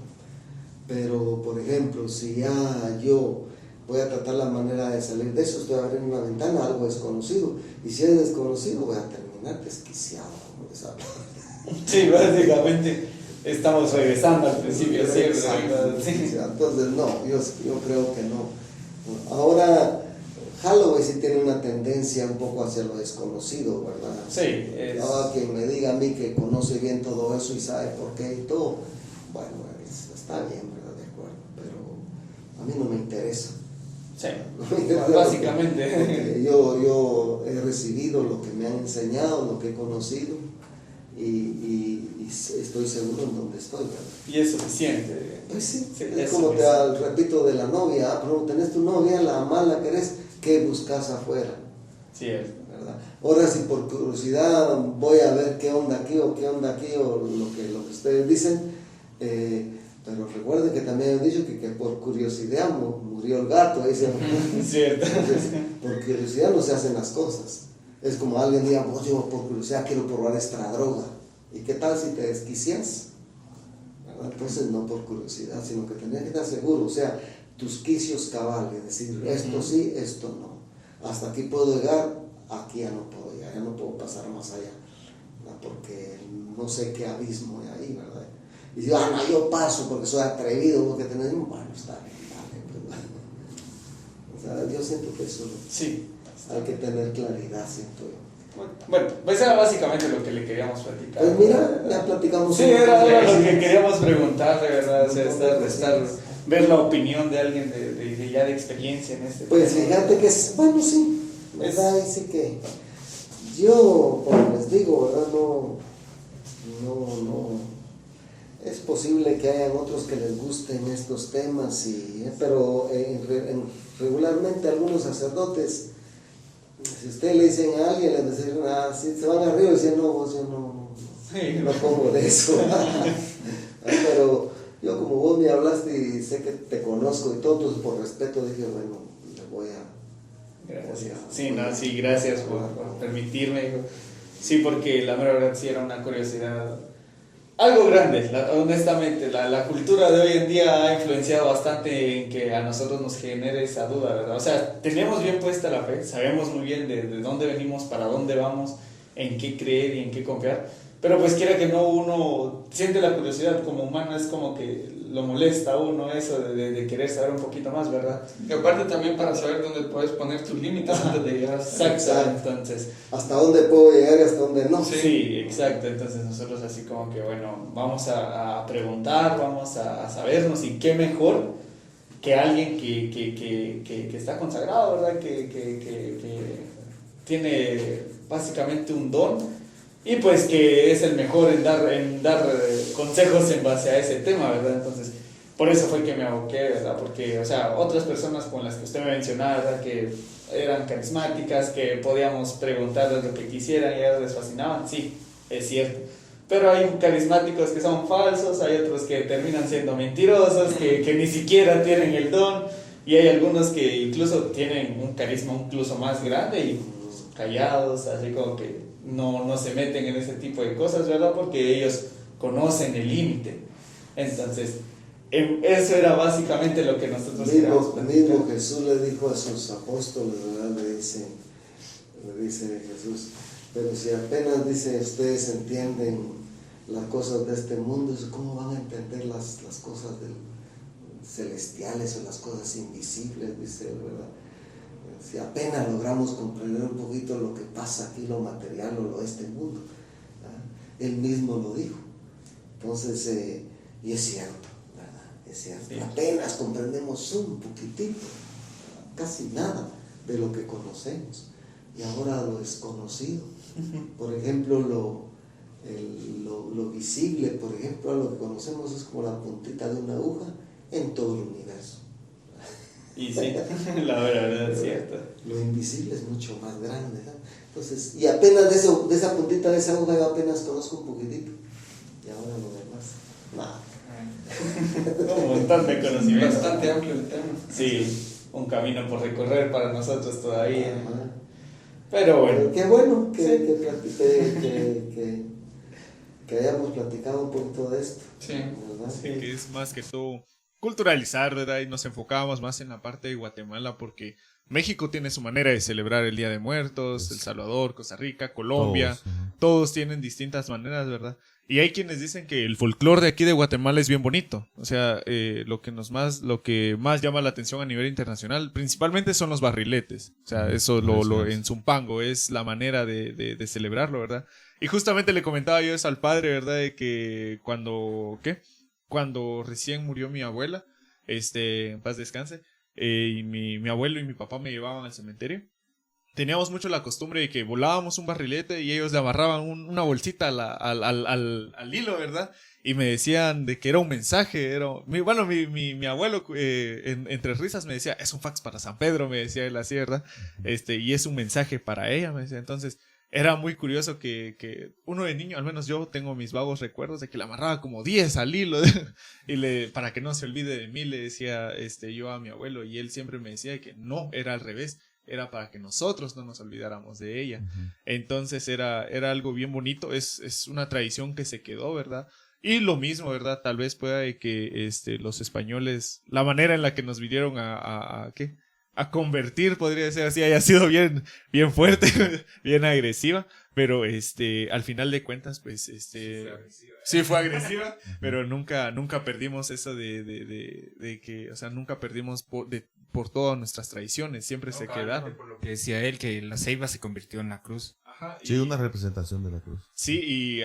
Pero, por ejemplo, si ya yo voy a tratar la manera de salir de eso, estoy abriendo una ventana, algo desconocido, y si es desconocido voy a terminar desquiciado, como les hablo. Sí, básicamente estamos regresando al principio, ¿sí? Entonces no, yo creo que no. Ahora Halloween sí tiene una tendencia un poco hacia lo desconocido, ¿verdad? Sí. Ahora quien me diga a mí que conoce bien todo eso y sabe por qué y todo, bueno, está bien, ¿verdad? De acuerdo. a mí no me interesa. Sí, No me interesa básicamente. porque yo he recibido lo que me han enseñado, lo que he conocido y estoy seguro en donde estoy, ¿verdad? Y es suficiente. Pues sí, Sí, es es como te suficiente. repito de la novia, pero tenés tu novia, la mala querés, ¿qué buscas afuera? Cierto. ¿Verdad? Ahora si por curiosidad voy a ver qué onda aquí o lo que ustedes dicen, pero recuerden que también han dicho que por curiosidad murió el gato, ahí Cierto. entonces, por curiosidad no se hacen las cosas. Es como alguien diga, yo por curiosidad quiero probar esta droga, ¿y qué tal si te desquicias? ¿Verdad? Entonces no por curiosidad, sino que tenés que estar seguro, o sea, tus quicios cabales, decir esto sí, esto no, hasta aquí puedo llegar, aquí ya no puedo llegar, ya no puedo pasar más allá, ¿verdad? Porque no sé qué abismo hay ahí, ¿verdad? Y digo, no, yo paso porque soy atrevido, porque tenés, bueno, está bien, dale, pues. O sea, yo siento que eso Sí. hay que tener claridad, siento yo. Bueno, pues era básicamente lo que le queríamos platicar. Pues mira, ya platicamos. Sí, un poco era de lo eso. que queríamos preguntar, de verdad, o sea, Sí. ver la opinión de alguien de ya de experiencia en este Pues tema. fíjate que es, bueno, sí, ¿verdad? Y sí que yo, como les digo, ¿verdad? No, es posible que hayan otros que les gusten estos temas, pero regularmente algunos sacerdotes, si usted le dicen a alguien, les dicen, si se van arriba y dicen, no, vos yo no como de eso. Pero yo como vos me hablaste y sé que te conozco y todo, entonces por respeto dije, bueno, le voy a... Gracias. Sí, no, sí, gracias por permitirme, hijo. Sí, porque la mera verdad sí era una curiosidad. Algo grande, honestamente, la cultura de hoy en día ha influenciado bastante en que a nosotros nos genere esa duda, ¿verdad? O sea, tenemos bien puesta la fe, sabemos muy bien de dónde venimos, para dónde vamos, en qué creer y en qué confiar, pero pues quiera que no, uno siente la curiosidad como humano, es como que lo molesta a uno eso de querer saber un poquito más, ¿verdad? Y aparte también para saber dónde puedes poner tus límites antes de llegar hasta Exacto, entonces... Hasta dónde puedo llegar y hasta dónde no. Sí, exacto. Entonces nosotros así como que, bueno, vamos a preguntar, vamos a sabernos y qué mejor que alguien que está consagrado, ¿verdad? Que tiene básicamente un don y pues que es el mejor en dar consejos en base a ese tema, ¿verdad? Entonces, por eso fue que me aboqué, ¿verdad? Porque, o sea, otras personas con las que usted me mencionaba, ¿verdad? Que eran carismáticas, que podíamos preguntarles lo que quisieran y a ellos les fascinaban, sí, es cierto. Pero hay carismáticos que son falsos, hay otros que terminan siendo mentirosos, que ni siquiera tienen el don, y hay algunos que incluso tienen un carisma incluso más grande y pues, callados, así como que no se meten en ese tipo de cosas, ¿verdad? Porque ellos conocen el límite. Entonces, eso era básicamente lo que nosotros queríamos platicar. Mismo Jesús le dijo a sus apóstoles, ¿verdad? Le dice Jesús, pero si apenas dice ustedes entienden las cosas de este mundo, ¿cómo van a entender las cosas celestiales o las cosas invisibles? Dice él, ¿verdad? Si apenas logramos comprender un poquito lo que pasa aquí, lo material o lo de este mundo, ¿verdad? Él mismo lo dijo. Entonces, y es cierto, ¿verdad? Es cierto. Sí. Apenas comprendemos un poquitito, casi nada de lo que conocemos. Y ahora lo desconocido. Por ejemplo, lo visible, por ejemplo, lo que conocemos es como la puntita de una aguja en todo el universo. Y sí, la verdad es cierto. Lo invisible es mucho más grande, ¿verdad? Entonces, y apenas de esa puntita de esa aguja yo apenas conozco un poquitito. Y ahora lo demás, nada. Un montón de conocimiento. Bastante amplio el tema. Sí, un camino por recorrer para nosotros todavía. Ajá. Pero bueno. Qué bueno Sí. que hayamos platicado un poquito de esto, Sí. ¿verdad? Sí. Que es más que todo culturalizar, ¿verdad? Y nos enfocábamos más en la parte de Guatemala porque México tiene su manera de celebrar el Día de Muertos, El Salvador, Costa Rica, Colombia, todos tienen distintas maneras, ¿verdad? Y hay quienes dicen que el folclore de aquí de Guatemala es bien bonito, o sea, lo que más llama la atención a nivel internacional, principalmente son los barriletes, o sea, eso en Zumpango es la manera de celebrarlo, ¿verdad? Y justamente le comentaba yo eso al padre, ¿verdad? De que cuando recién murió mi abuela, en paz descanse, y mi abuelo y mi papá me llevaban al cementerio. Teníamos mucho la costumbre de que volábamos un barrilete y ellos le amarraban una bolsita al hilo, ¿verdad? Y me decían de que era un mensaje. Mi abuelo, entre risas, me decía, es un fax para San Pedro, me decía él así, ¿verdad? Y es un mensaje para ella, me decía. Entonces, era muy curioso que uno de niño, al menos yo tengo mis vagos recuerdos de que le amarraba como 10 al hilo y para que no se olvide de mí, le decía yo a mi abuelo, y él siempre me decía que no, era al revés. Era para que nosotros no nos olvidáramos de ella. Entonces era algo bien bonito, es una tradición que se quedó, ¿verdad? Y lo mismo, ¿verdad? Tal vez pueda que los españoles, la manera en la que nos vinieron a convertir, podría ser así, haya sido bien fuerte, bien agresiva, pero al final de cuentas, pues, sí fue agresiva, pero nunca perdimos eso de que, o sea, nunca perdimos por todas nuestras tradiciones, siempre se quedaron. Por lo que decía él, que la ceiba se convirtió en la cruz. Ajá, Sí, una representación de la cruz. Sí, y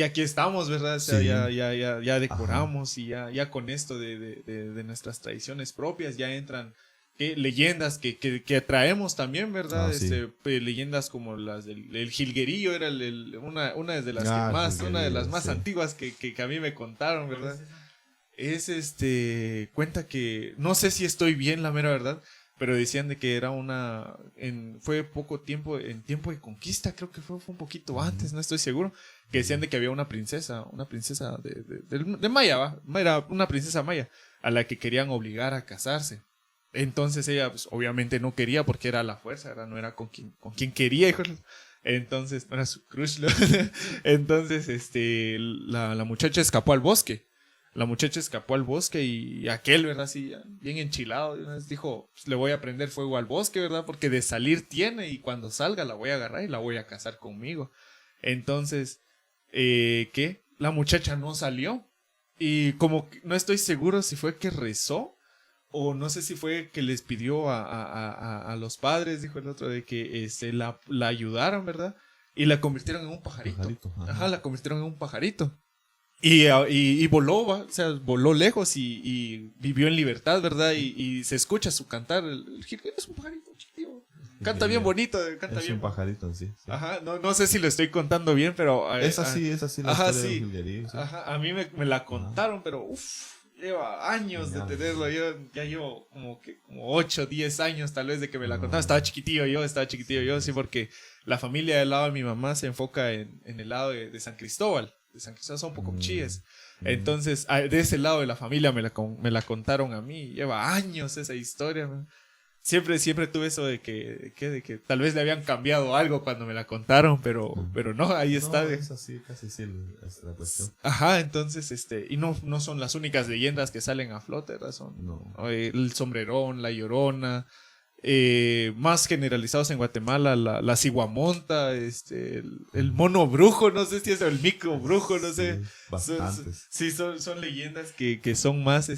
aquí estamos, ¿verdad? O sea, Sí. ya decoramos. Ajá. Y ya con esto de nuestras tradiciones propias ya entran leyendas que traemos también, ¿verdad? Sí. Leyendas como las del jilguerillo, era una de las más sí. antiguas que a mí me contaron, ¿verdad? Cuenta que, no sé si estoy bien, la mera verdad, pero decían de que era fue poco tiempo, en tiempo de conquista, creo que fue un poquito antes, no estoy seguro, que decían de que había una princesa de Maya, ¿va? Era una princesa maya, a la que querían obligar a casarse. Entonces ella, pues, obviamente no quería porque era la fuerza, no era con quien quería, hijo. Entonces, no era su crush, ¿no? Entonces, la muchacha escapó al bosque. La muchacha escapó al bosque y aquel, ¿verdad? Así, bien enchilado, dijo, pues, le voy a prender fuego al bosque, ¿verdad? Porque de salir tiene y cuando salga la voy a agarrar y la voy a casar conmigo. Entonces, la muchacha no salió y como no estoy seguro si fue que rezó o no sé si fue que les pidió a los padres, dijo el otro, de que la ayudaran, ¿verdad? Y la convirtieron en un pajarito. Ajá, la convirtieron en un pajarito. Y voló, ¿va? O sea, voló lejos y vivió en libertad, ¿verdad? Y se escucha su cantar. El jilguero es un pajarito chiquitito. Canta bien bonito, canta es bien. Un pajarito en sí. Ajá, no sé si lo estoy contando bien, pero... Es así la ajá, historia sí. del jilguerillo, sí. Ajá, a mí me la contaron, pero lleva años de tenerlo. Yo ya llevo como 8, 10 años tal vez de que me la contaron. Estaba chiquitillo yo, sí, porque la familia del lado de mi mamá se enfoca en el lado de San Cristóbal. De San Cristóbal son un poco chíes. Entonces, de ese lado de la familia me la contaron a mí. Lleva años esa historia, man. Siempre tuve eso de que tal vez le habían cambiado algo cuando me la contaron, pero no, ahí está. No, es así, casi sí es la cuestión. Ajá, entonces, y no son las únicas leyendas que salen a flote, ¿verdad? Son el sombrerón, la llorona, más generalizados en Guatemala, la ciguamonta, el mono brujo, no sé si es el micro brujo, no sé. Bastantes. Son leyendas que son más,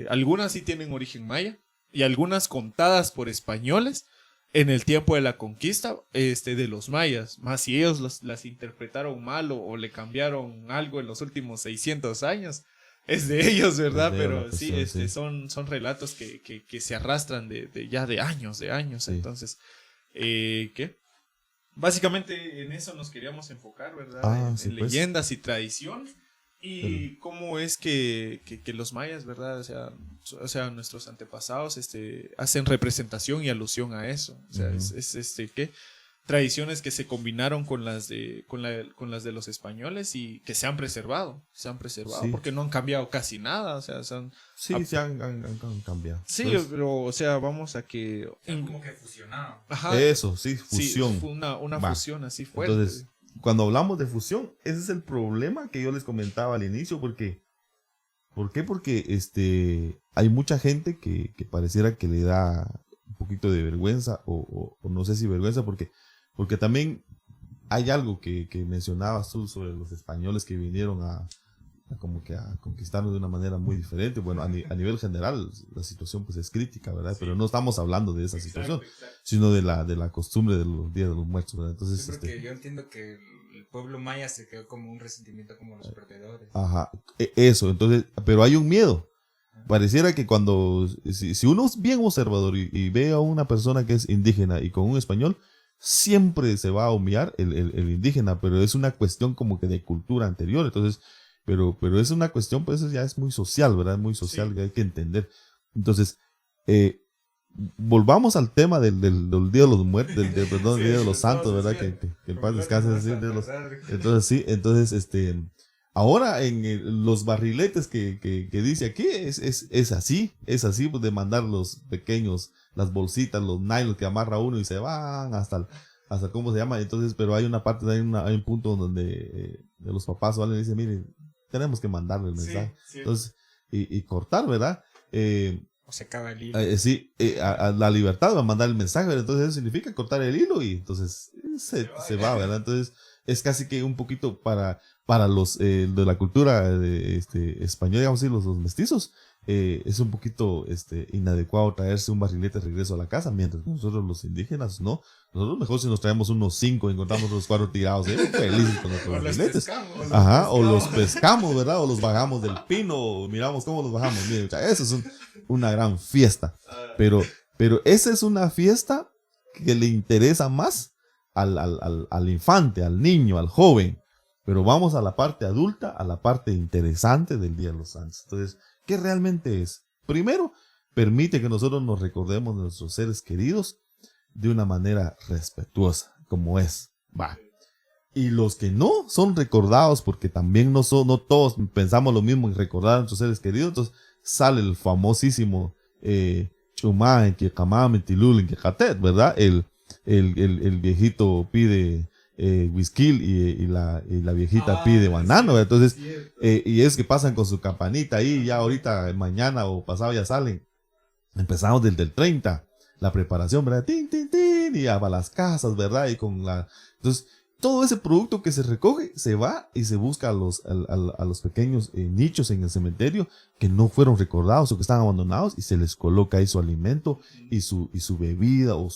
algunas sí tienen origen maya. Y algunas contadas por españoles en el tiempo de la conquista de los mayas. Más si ellos las interpretaron mal o le cambiaron algo en los últimos 600 años, es de ellos, ¿verdad? Pero sí, son relatos que se arrastran de años. Sí. Entonces, básicamente en eso nos queríamos enfocar, ¿verdad? En leyendas y tradición. Y cómo es que los mayas, ¿verdad? O sea, nuestros antepasados hacen representación y alusión a eso. O sea, tradiciones que se combinaron con las de los españoles y que se han preservado, sí. Porque no han cambiado casi nada, o sea, se han cambiado. Sí, pero o sea, vamos a que como que fusionaron. Ajá. Eso, sí, fusión. Sí, fue una fusión así fuerte. Entonces, cuando hablamos de fusión, ese es el problema que yo les comentaba al inicio, ¿por qué? Porque hay mucha gente que pareciera que le da un poquito de vergüenza, o no sé si vergüenza, porque también hay algo que mencionabas tú sobre los españoles que vinieron a conquistarnos de una manera muy diferente. Bueno, a nivel general la situación pues es crítica, ¿verdad? Sí. Pero no estamos hablando de esa situación, sino de la costumbre de los días de los muertos, ¿verdad? Entonces, porque yo entiendo que el pueblo maya se quedó como un resentimiento como los perdedores. Ajá, eso, entonces, pero hay un miedo. Pareciera que cuando, si uno es bien observador y ve a una persona que es indígena y con un español, siempre se va a humillar el indígena, pero es una cuestión como que de cultura anterior, entonces, pero es una cuestión, pues ya es muy social, ¿verdad? Muy social, sí, que hay que entender. Entonces, volvamos al tema del Día de los Muertos, perdón, sí, Día de los Santos, ¿verdad? Que el paz descanse. Entonces, sí, entonces, ahora en los barriletes que dice aquí, es así, pues, de mandar los pequeños, las bolsitas, los nylon que amarra uno y se van hasta ¿cómo se llama? Entonces, pero hay una parte, hay un punto donde de los papás o alguien dice, miren, tenemos que mandarle el mensaje. Sí, sí. Entonces, y cortar, ¿verdad? O se acaba el hilo. Sí, a la libertad va a mandar el mensaje, ¿verdad? Entonces eso significa cortar el hilo y entonces se va, ¿verdad? Entonces es casi que un poquito para los de la cultura española, digamos así, los mestizos, es un poquito inadecuado traerse un barrilete de regreso a la casa, mientras que nosotros los indígenas no. Nosotros mejor si nos traemos unos 5 y encontramos los 4 tirados, felices con nuestros barriletes. Ajá, o los pescamos, ¿verdad? O los bajamos del pino, miramos cómo los bajamos. Miren, eso es una gran fiesta. Pero esa es una fiesta que le interesa más al infante, al niño, al joven. Pero vamos a la parte adulta, a la parte interesante del Día de los Santos. Entonces, ¿qué realmente es? Primero, permite que nosotros nos recordemos de nuestros seres queridos de una manera respetuosa, como es. Va. Y los que no son recordados, porque también no todos pensamos lo mismo en recordar a nuestros seres queridos, entonces sale el famosísimo Chumá en Quecamá, Mentilul en Quejatet, ¿verdad? El viejito pide whisky y la viejita pide banano, ¿verdad? Entonces, y es que pasan con su campanita ahí, ya ahorita, mañana o pasado ya salen. Empezamos desde el 30, la preparación, ¿verdad? Tin, tin, tin, y a las casas, ¿verdad? Y entonces, todo ese producto que se recoge se va y se busca a los pequeños nichos en el cementerio que no fueron recordados o que están abandonados y se les coloca ahí su alimento y su bebida o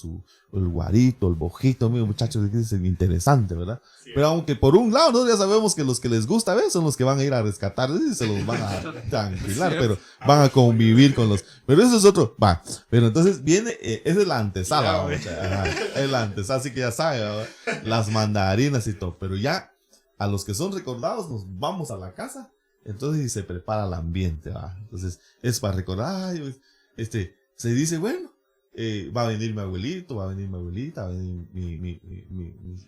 el guarito, el bojito. Mira, muchachos, es interesante, ¿verdad? Sí. Pero aunque por un lado nosotros ya sabemos que los que les gusta ver son los que van a ir a rescatar y se los van a tranquilar, sí, pero van a convivir con los... Pero eso es otro... Va, pero entonces viene... esa es la antesala, es la antesala, así que ya saben, ¿verdad? Las mandarinas y todo, pero ya a los que son recordados nos vamos a la casa, entonces se prepara el ambiente, ¿va? Entonces es para recordar, se dice, bueno, va a venir mi abuelito, va a venir mi abuelita, va a venir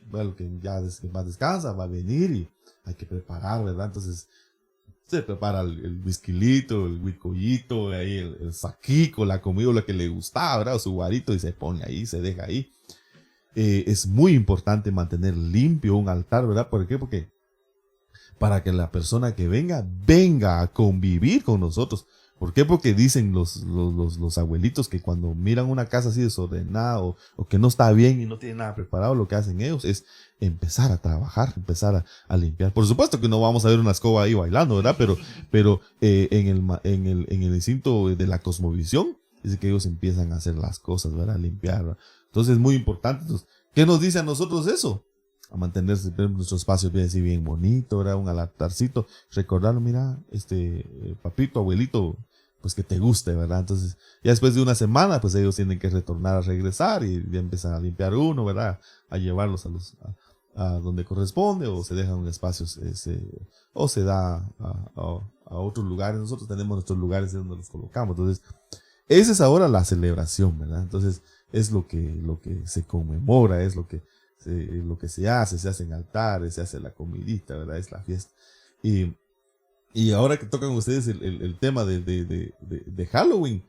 bueno, que ya más descansa, va a venir y hay que preparar, ¿verdad? Entonces se prepara el whisquilito, el huicollito, ahí el saquico, la comida, la que le gustaba, ¿verdad? O su guarito y se pone ahí, se deja ahí. Es muy importante mantener limpio un altar, ¿verdad? ¿Por qué? Porque para que la persona que venga a convivir con nosotros. ¿Por qué? Porque dicen los abuelitos que cuando miran una casa así desordenada o que no está bien y no tiene nada preparado, lo que hacen ellos es empezar a trabajar, empezar a limpiar. Por supuesto que no vamos a ver una escoba ahí bailando, ¿verdad? Pero en el instinto de la cosmovisión, dice que ellos empiezan a hacer las cosas, ¿verdad? A limpiar, ¿verdad? Entonces es muy importante. Entonces, ¿qué nos dice a nosotros eso? A mantenerse nuestro espacio bien así, bien bonito, ¿verdad? Un altarcito, recordarlo, mira, papito, abuelito, pues que te guste, ¿verdad? Entonces, ya después de una semana, pues ellos tienen que retornar a regresar y ya empiezan a limpiar uno, ¿verdad? A llevarlos a donde corresponde, o se dejan un espacio, o se da a otros lugares. Nosotros tenemos nuestros lugares donde los colocamos. Entonces, esa es ahora la celebración, ¿verdad? Entonces, es lo que se conmemora, es lo que se hace en altares, se hace la comidita, ¿verdad? Es la fiesta. Y ahora que tocan ustedes el tema de Halloween,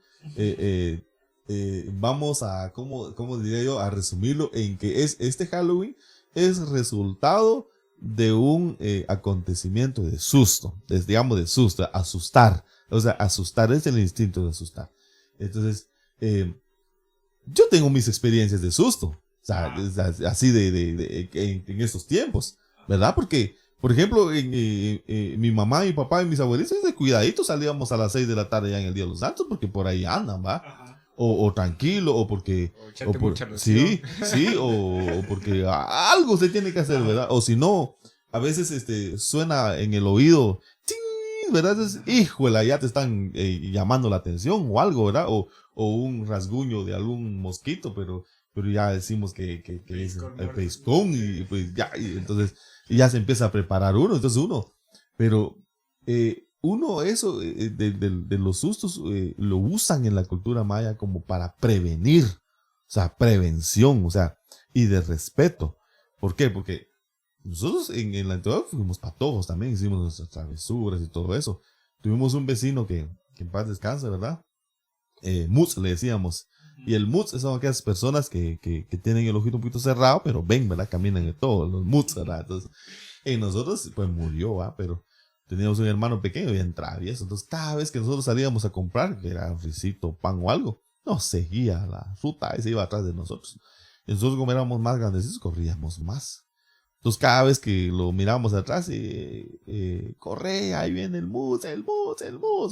vamos a, ¿cómo diría yo? A resumirlo en que este Halloween es resultado de un acontecimiento de susto, digamos de susto, asustar. O sea, asustar es el instinto de asustar. Entonces, yo tengo mis experiencias de susto. O sea, así en estos tiempos, ¿verdad? Porque, por ejemplo, mi mamá, mi papá y mis abuelitos, de cuidadito salíamos a las 6 de la tarde ya en el Día de los Santos, porque por ahí andan, ¿va? o tranquilo, o porque... O echarte por- mucha loción. sí, sí, o porque algo se tiene que hacer, ¿verdad? O si no, a veces suena en el oído, ¡ting! ¿Verdad? Entonces, híjole, ya te están llamando la atención o algo, ¿verdad? O un rasguño de algún mosquito, pero ya decimos que es el pescón y pues ya, y entonces ya se empieza a preparar pero uno eso de los sustos lo usan en la cultura maya como para prevenir, o sea, prevención, o sea, y de respeto. ¿Por qué? Porque nosotros en la antigüedad fuimos patojos también, hicimos nuestras travesuras y todo eso. Tuvimos un vecino que en paz descanse, ¿verdad? Mutz le decíamos. Y el Mutz son aquellas personas que tienen el ojito un poquito cerrado, pero ven, ¿verdad? Caminan de todo, los Mutz, ¿verdad? Entonces, nosotros, pues murió, ¿verdad? Pero teníamos un hermano pequeño y travieso. Entonces, cada vez que nosotros salíamos a comprar, que era risito, pan o algo, nos seguía la ruta y se iba atrás de nosotros. Y nosotros, como éramos más grandecitos, corríamos más. Entonces, cada vez que lo mirábamos atrás, corre, ahí viene el Mutz,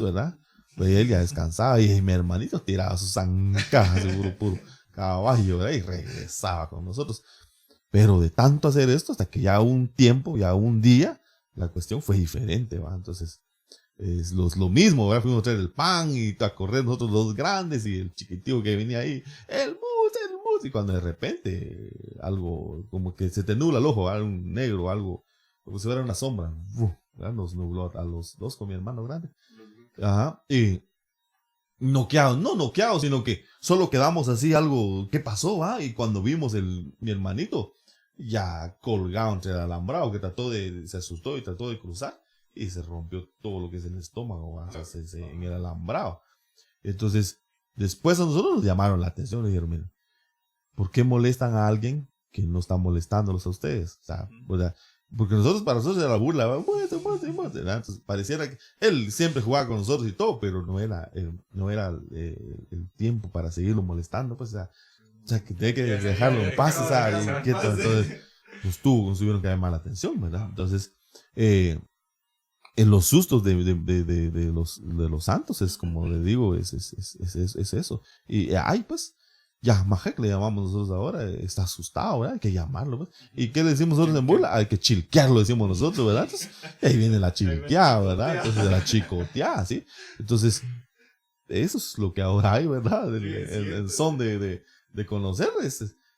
¿verdad? Pues él ya descansaba y mi hermanito tiraba sus zancajas, seguro puro caballo, ¿verdad? Y regresaba con nosotros. Pero de tanto hacer esto, hasta que ya un tiempo, ya un día, la cuestión fue diferente, ¿va? Entonces, es lo mismo, ¿verdad? Fuimos a traer el pan y a correr nosotros los grandes y el chiquitito que venía ahí, el Mutz, y cuando de repente algo, como que se te nubla el ojo, ¿verdad? Un negro, algo, como si fuera una sombra, ¿verdad? Nos nubló a los dos con mi hermano grande. Ajá, y noqueados, no noqueados, sino que solo quedamos así algo, ¿qué pasó? Y cuando vimos mi hermanito ya colgado entre el alambrado, que se asustó y trató de cruzar y se rompió todo lo que es el estómago, o sea, en el alambrado. Entonces, después a nosotros nos llamaron la atención, le dijeron, miren, ¿por qué molestan a alguien que no está molestándolos a ustedes? O sea, porque para nosotros era la burla, muerte, entonces pareciera que él siempre jugaba con nosotros y todo, pero no era el tiempo para seguirlo molestando, pues, o sea que tenía que dejarlo en paz, o sea, y quieto. Entonces, pues nos tuvieron que llamar la atención, ¿verdad? Entonces, en los sustos de los santos es como le digo, es eso. Y pues, ya, Majek le llamamos nosotros ahora, está asustado, ¿verdad? Hay que llamarlo, ¿verdad? ¿Y qué le decimos nosotros en burla? Hay que chilquearlo, decimos nosotros, ¿verdad? Entonces, ahí viene la chilqueada, ¿verdad? Entonces, la chicoteada, ¿sí? Entonces, eso es lo que ahora hay, ¿verdad? El son de conocer,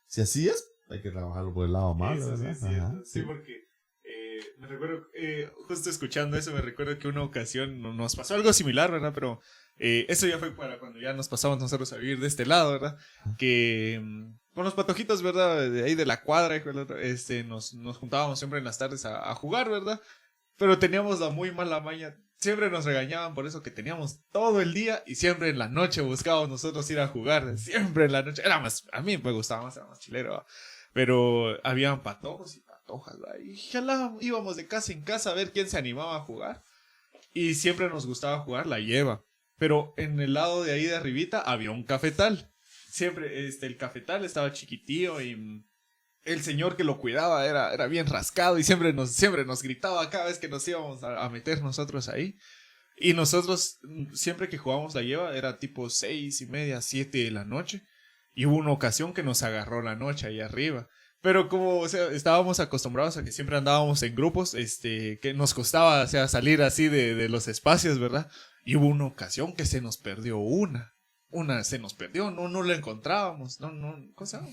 si así es, hay que trabajarlo por el lado malo, ¿verdad? Sí, porque me recuerdo, justo escuchando eso, me recuerdo que una ocasión nos pasó algo similar, ¿verdad? Pero eso ya fue para cuando ya nos pasamos nosotros a vivir de este lado, ¿verdad? Que con los patojitos, ¿verdad? De ahí de la cuadra, nos juntábamos siempre en las tardes a jugar, ¿verdad? Pero teníamos la muy mala maña. Siempre nos regañaban por eso que teníamos todo el día y siempre en la noche buscábamos nosotros ir a jugar. Siempre en la noche. A mí me gustaba más, era más chilero, ¿verdad? Pero habían patojos y patojas, ¿verdad? Y íbamos de casa en casa a ver quién se animaba a jugar. Y siempre nos gustaba jugar la lleva. Pero en el lado de ahí de arribita había un cafetal. Siempre el cafetal estaba chiquitío y el señor que lo cuidaba era bien rascado y siempre nos gritaba cada vez que nos íbamos a meter nosotros ahí. Y nosotros, siempre que jugábamos la lleva, era tipo 6:30, 7 de la noche. Y hubo una ocasión que nos agarró la noche ahí arriba. Pero como, o sea, estábamos acostumbrados a que siempre andábamos en grupos, que nos costaba, o sea, salir así de los espacios, ¿verdad? Y hubo una ocasión que se nos perdió una se nos perdió, no la encontrábamos, ¿cómo se llama?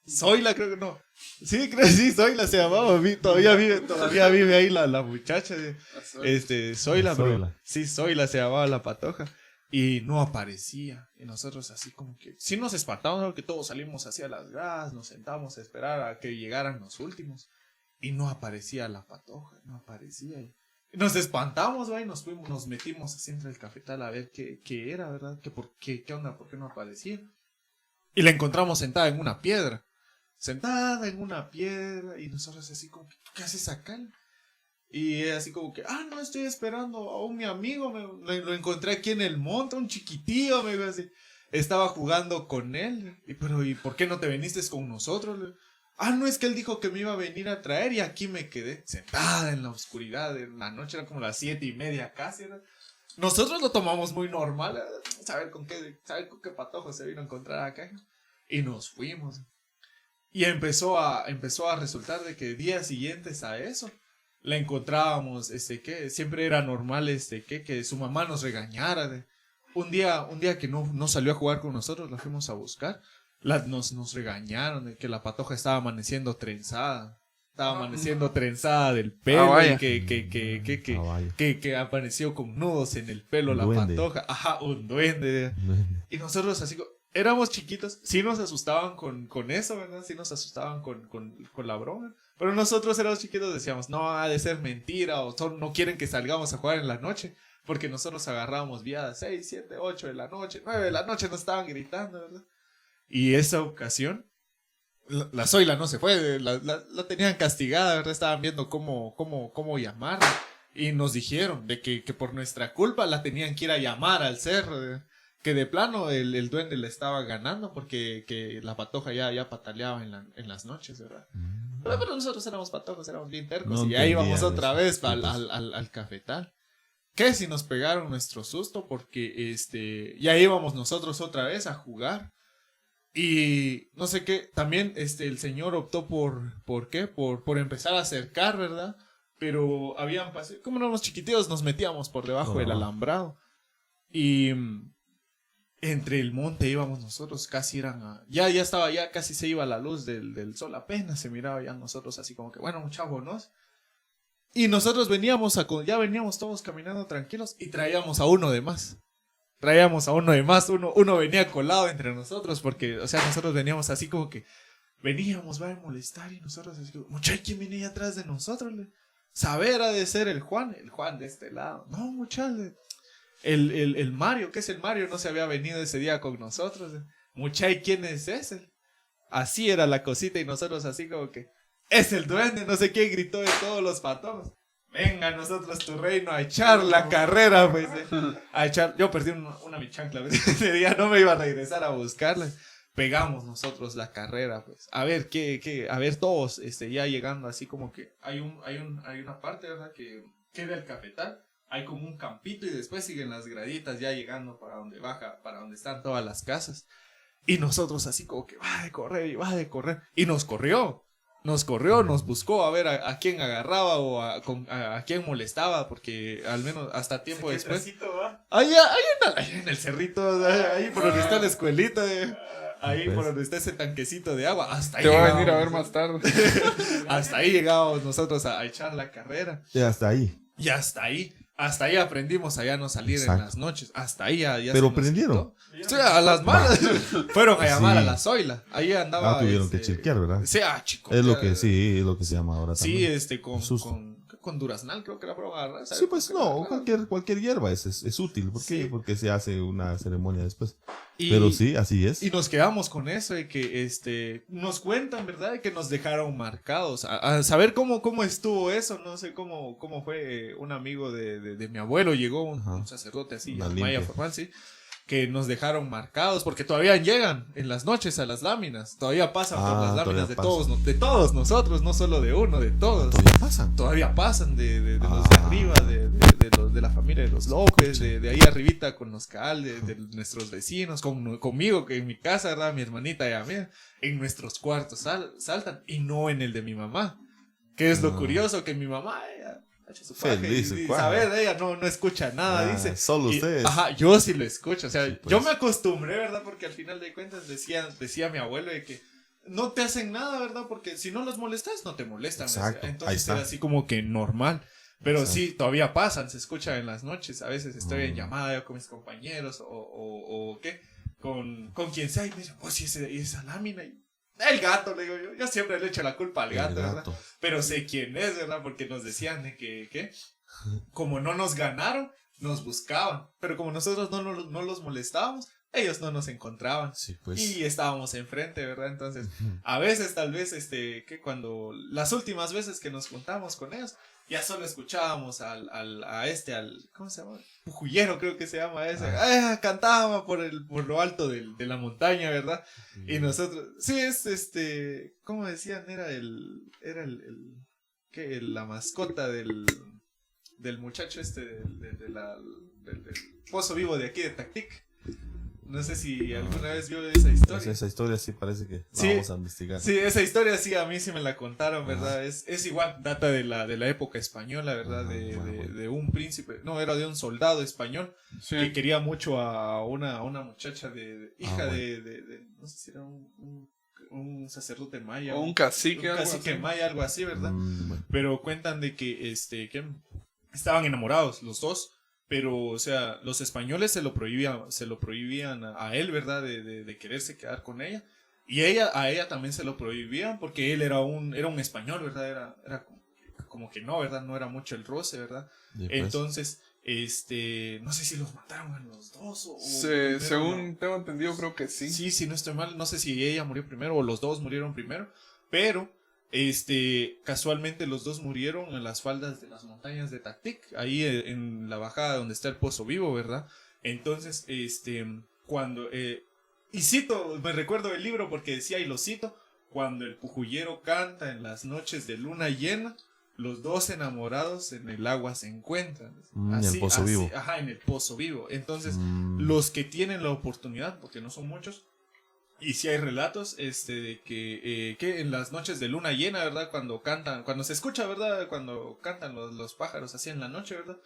Zoila, creo que no. Sí, creo que sí, Zoila se llamaba, todavía vive ahí la muchacha, Zoila, bro. Sí, Zoila se llamaba la patoja. Y no aparecía. Y nosotros así como que... Sí nos espantamos porque todos salimos hacia las gradas, nos sentamos a esperar a que llegaran los últimos. Y no aparecía la patoja, no aparecía. Y nos espantamos, ¿va? Y nos metimos así entre el cafetal a ver qué era, ¿verdad? ¿Qué onda? ¿Por qué no aparecía? Y la encontramos sentada en una piedra. Y nosotros así como, ¿qué haces acá? Y así como que, no, estoy esperando a mi amigo, lo encontré aquí en el monte, un chiquitillo, me dijo así. Estaba jugando con él, pero ¿y por qué no te viniste con nosotros? No, es que él dijo que me iba a venir a traer y aquí me quedé sentada en la oscuridad, en la noche, era como las 7:30 casi, ¿verdad? nosotros lo tomamos muy normal, saber con qué patojo se vino a encontrar acá. Y nos fuimos. Y empezó a resultar de que días siguientes a eso, la encontrábamos, que siempre era normal, que su mamá nos regañara. Un día que no salió a jugar con nosotros, la fuimos a buscar. Nos regañaron de que la patoja estaba amaneciendo trenzada. Estaba amaneciendo trenzada del pelo. Vaya. Que apareció con nudos en el pelo la Duende. patoja. Ajá, un duende. Y nosotros así, éramos chiquitos, sí nos asustaban con eso, ¿verdad? Sí nos asustaban con la broma. Pero nosotros éramos chiquitos, decíamos, no, ha de ser mentira, o no quieren que salgamos a jugar en la noche. Porque nosotros agarrábamos viadas 6, 7, 8 de la noche, 9 de la noche, nos estaban gritando, ¿verdad? Y esa ocasión, la Zoila no se fue, la tenían castigada, ¿verdad? Estaban viendo cómo llamar. Y nos dijeron de que por nuestra culpa la tenían que ir a llamar al cerro, ¿verdad? Que de plano el duende le estaba ganando porque que la patoja ya pataleaba en las noches, ¿verdad? Pero nosotros éramos patojos, éramos bien tercos. No Y ahí íbamos entendían otra eso. vez Sí, pues. al cafetal. Que si nos pegaron nuestro susto porque ya íbamos nosotros otra vez a jugar. Y no sé qué, también el señor optó ¿por qué? Por empezar a acercar, ¿verdad? Pero habían paseos, como éramos chiquititos, nos metíamos por debajo del alambrado. Y entre el monte íbamos nosotros, casi ya estaba, ya casi se iba la luz del sol, apenas se miraba ya nosotros así como que, bueno, muchachos, ¿no? Y nosotros ya veníamos todos caminando tranquilos y traíamos a uno de más. Uno venía colado entre nosotros porque, o sea, nosotros veníamos así como que veníamos, va a molestar y nosotros así como, muchacho, ¿quién venía atrás de nosotros? Saber ha de ser el Juan de este lado. No, muchacho, el Mario, ¿qué es el Mario? No se había venido ese día con nosotros. Muchacho, ¿quién es ese? Así era la cosita y nosotros así como que, es el duende, no sé quién gritó de todos los patojos. Venga nosotros tu reino a echar la carrera, pues. A echar. Yo perdí una mi chancla, pues. Ese día no me iba a regresar a buscarla. Pegamos nosotros la carrera, pues. A ver a ver todos, ya llegando así como que hay una parte, ¿verdad? Que queda el cafetal. Hay como un campito y después siguen las graditas ya llegando para donde están todas las casas. Y nosotros así como que va de correr. Y nos corrió, nos buscó a ver a quién agarraba o a quién molestaba, porque al menos hasta tiempo después. Allá en el cerrito, ahí por donde está la escuelita, ahí Pues. por donde está ese tanquecito de agua, hasta ahí. Te va a venir a ver llegábamos. más tarde. Hasta ahí llegábamos nosotros a echar la carrera. Y hasta ahí. Y hasta ahí aprendimos a ya no salir Exacto. en las noches. Hasta ahí ya Pero se nos prendieron. quitó. Sí, a las malas. Fueron a llamar Sí. a la Zoila. Ahí andaba. Tuvieron que chilquear, ¿verdad? Sí, chico. Es lo que sí, es lo que se llama ahora Sí, también. con Susto. con duraznal creo que la fueron a agarrar. ¿sabes? Sí, pues Porque la no, agarraron. cualquier hierba es útil. ¿Por qué? Sí. Porque se hace una ceremonia después. Y- Pero sí, así es. Y nos quedamos con eso de que nos cuentan, ¿verdad? De que nos dejaron marcados. A saber cómo estuvo eso, no sé cómo fue. Un amigo de mi abuelo llegó, Ajá. un sacerdote así, Una maya limpia. formal, sí. Que nos dejaron marcados, porque todavía llegan en las noches a las láminas. Todavía pasan por las láminas todavía de pasan. de todos nosotros, no solo de uno, de todos. Todavía pasan. Todavía pasan de los de arriba, de los de la familia de los López, de ahí arribita con los Cal, de nuestros vecinos, conmigo, que en mi casa, ¿verdad? Mi hermanita y a mí, en nuestros cuartos saltan, y no en el de mi mamá. Que es lo curioso, que mi mamá, ella, echa su paja Feliz, y cuaja. saber, ella no escucha nada, dice. Solo ustedes. Ajá, yo sí lo escucho, o sea, Sí, pues. yo me acostumbré, ¿verdad? Porque al final de cuentas decía mi abuelo de que no te hacen nada, ¿verdad? Porque si no los molestas, no te molestan. Exacto, ¿verdad? ahí Entonces está. era así como que normal. Pero Exacto. sí, todavía pasan, se escucha en las noches. A veces estoy en Mm. llamada yo con mis compañeros o ¿qué? Con quien sea y me dicen, pues, ¿y esa lámina? Y, el gato, le digo yo siempre le echo la culpa al El gato, ¿verdad? gato. Pero sé quién es, ¿verdad? Porque nos decían de que como no nos ganaron, nos buscaban. Pero como nosotros no los molestábamos, ellos no nos encontraban. Sí, pues. Y estábamos enfrente, ¿verdad? Entonces, Ujú. a veces, tal vez, que cuando las últimas veces que nos juntamos con ellos, ya solo escuchábamos al ¿cómo se llama? Pujullero, creo que se llama ese. Cantaba por lo alto de la montaña, ¿verdad? Y nosotros, sí, es ¿cómo decían? Era la mascota del muchacho del Pozo Vivo de aquí de Tactic. No sé si alguna vez vio esa historia. Esa historia sí parece que Sí, vamos a investigar. Sí, esa historia sí, a mí sí me la contaron, ¿verdad? Es igual, data de la época española, ¿verdad? De un príncipe, no, era de un soldado español que quería mucho a una muchacha hija no sé si era un sacerdote maya. O un cacique, un cacique maya, algo así, ¿verdad? Bueno. Pero cuentan de que, que estaban enamorados los dos. Pero, o sea, los españoles se lo prohibían a él, ¿verdad? De quererse quedar con ella. Y a ella también se lo prohibían porque él era un español, ¿verdad? Era como que no, ¿verdad? No era mucho el roce, ¿verdad? Entonces, no sé si los mataron a los dos según tengo entendido, creo que sí. Sí, si no estoy mal, no sé si ella murió primero o los dos murieron primero, pero casualmente los dos murieron en las faldas de las montañas de Tactic, ahí en la bajada donde está el Pozo Vivo, ¿verdad? Entonces, cuando, y cito, me recuerdo el libro porque decía, y lo cito, cuando el pujullero canta en las noches de luna llena, los dos enamorados en el agua se encuentran. En el Pozo Vivo. Ajá, en el Pozo Vivo. Entonces, los que tienen la oportunidad, porque no son muchos, y si hay relatos de que en las noches de luna llena, ¿verdad? Cuando cantan, cuando se escucha, ¿verdad? Cuando cantan los pájaros así en la noche, ¿verdad?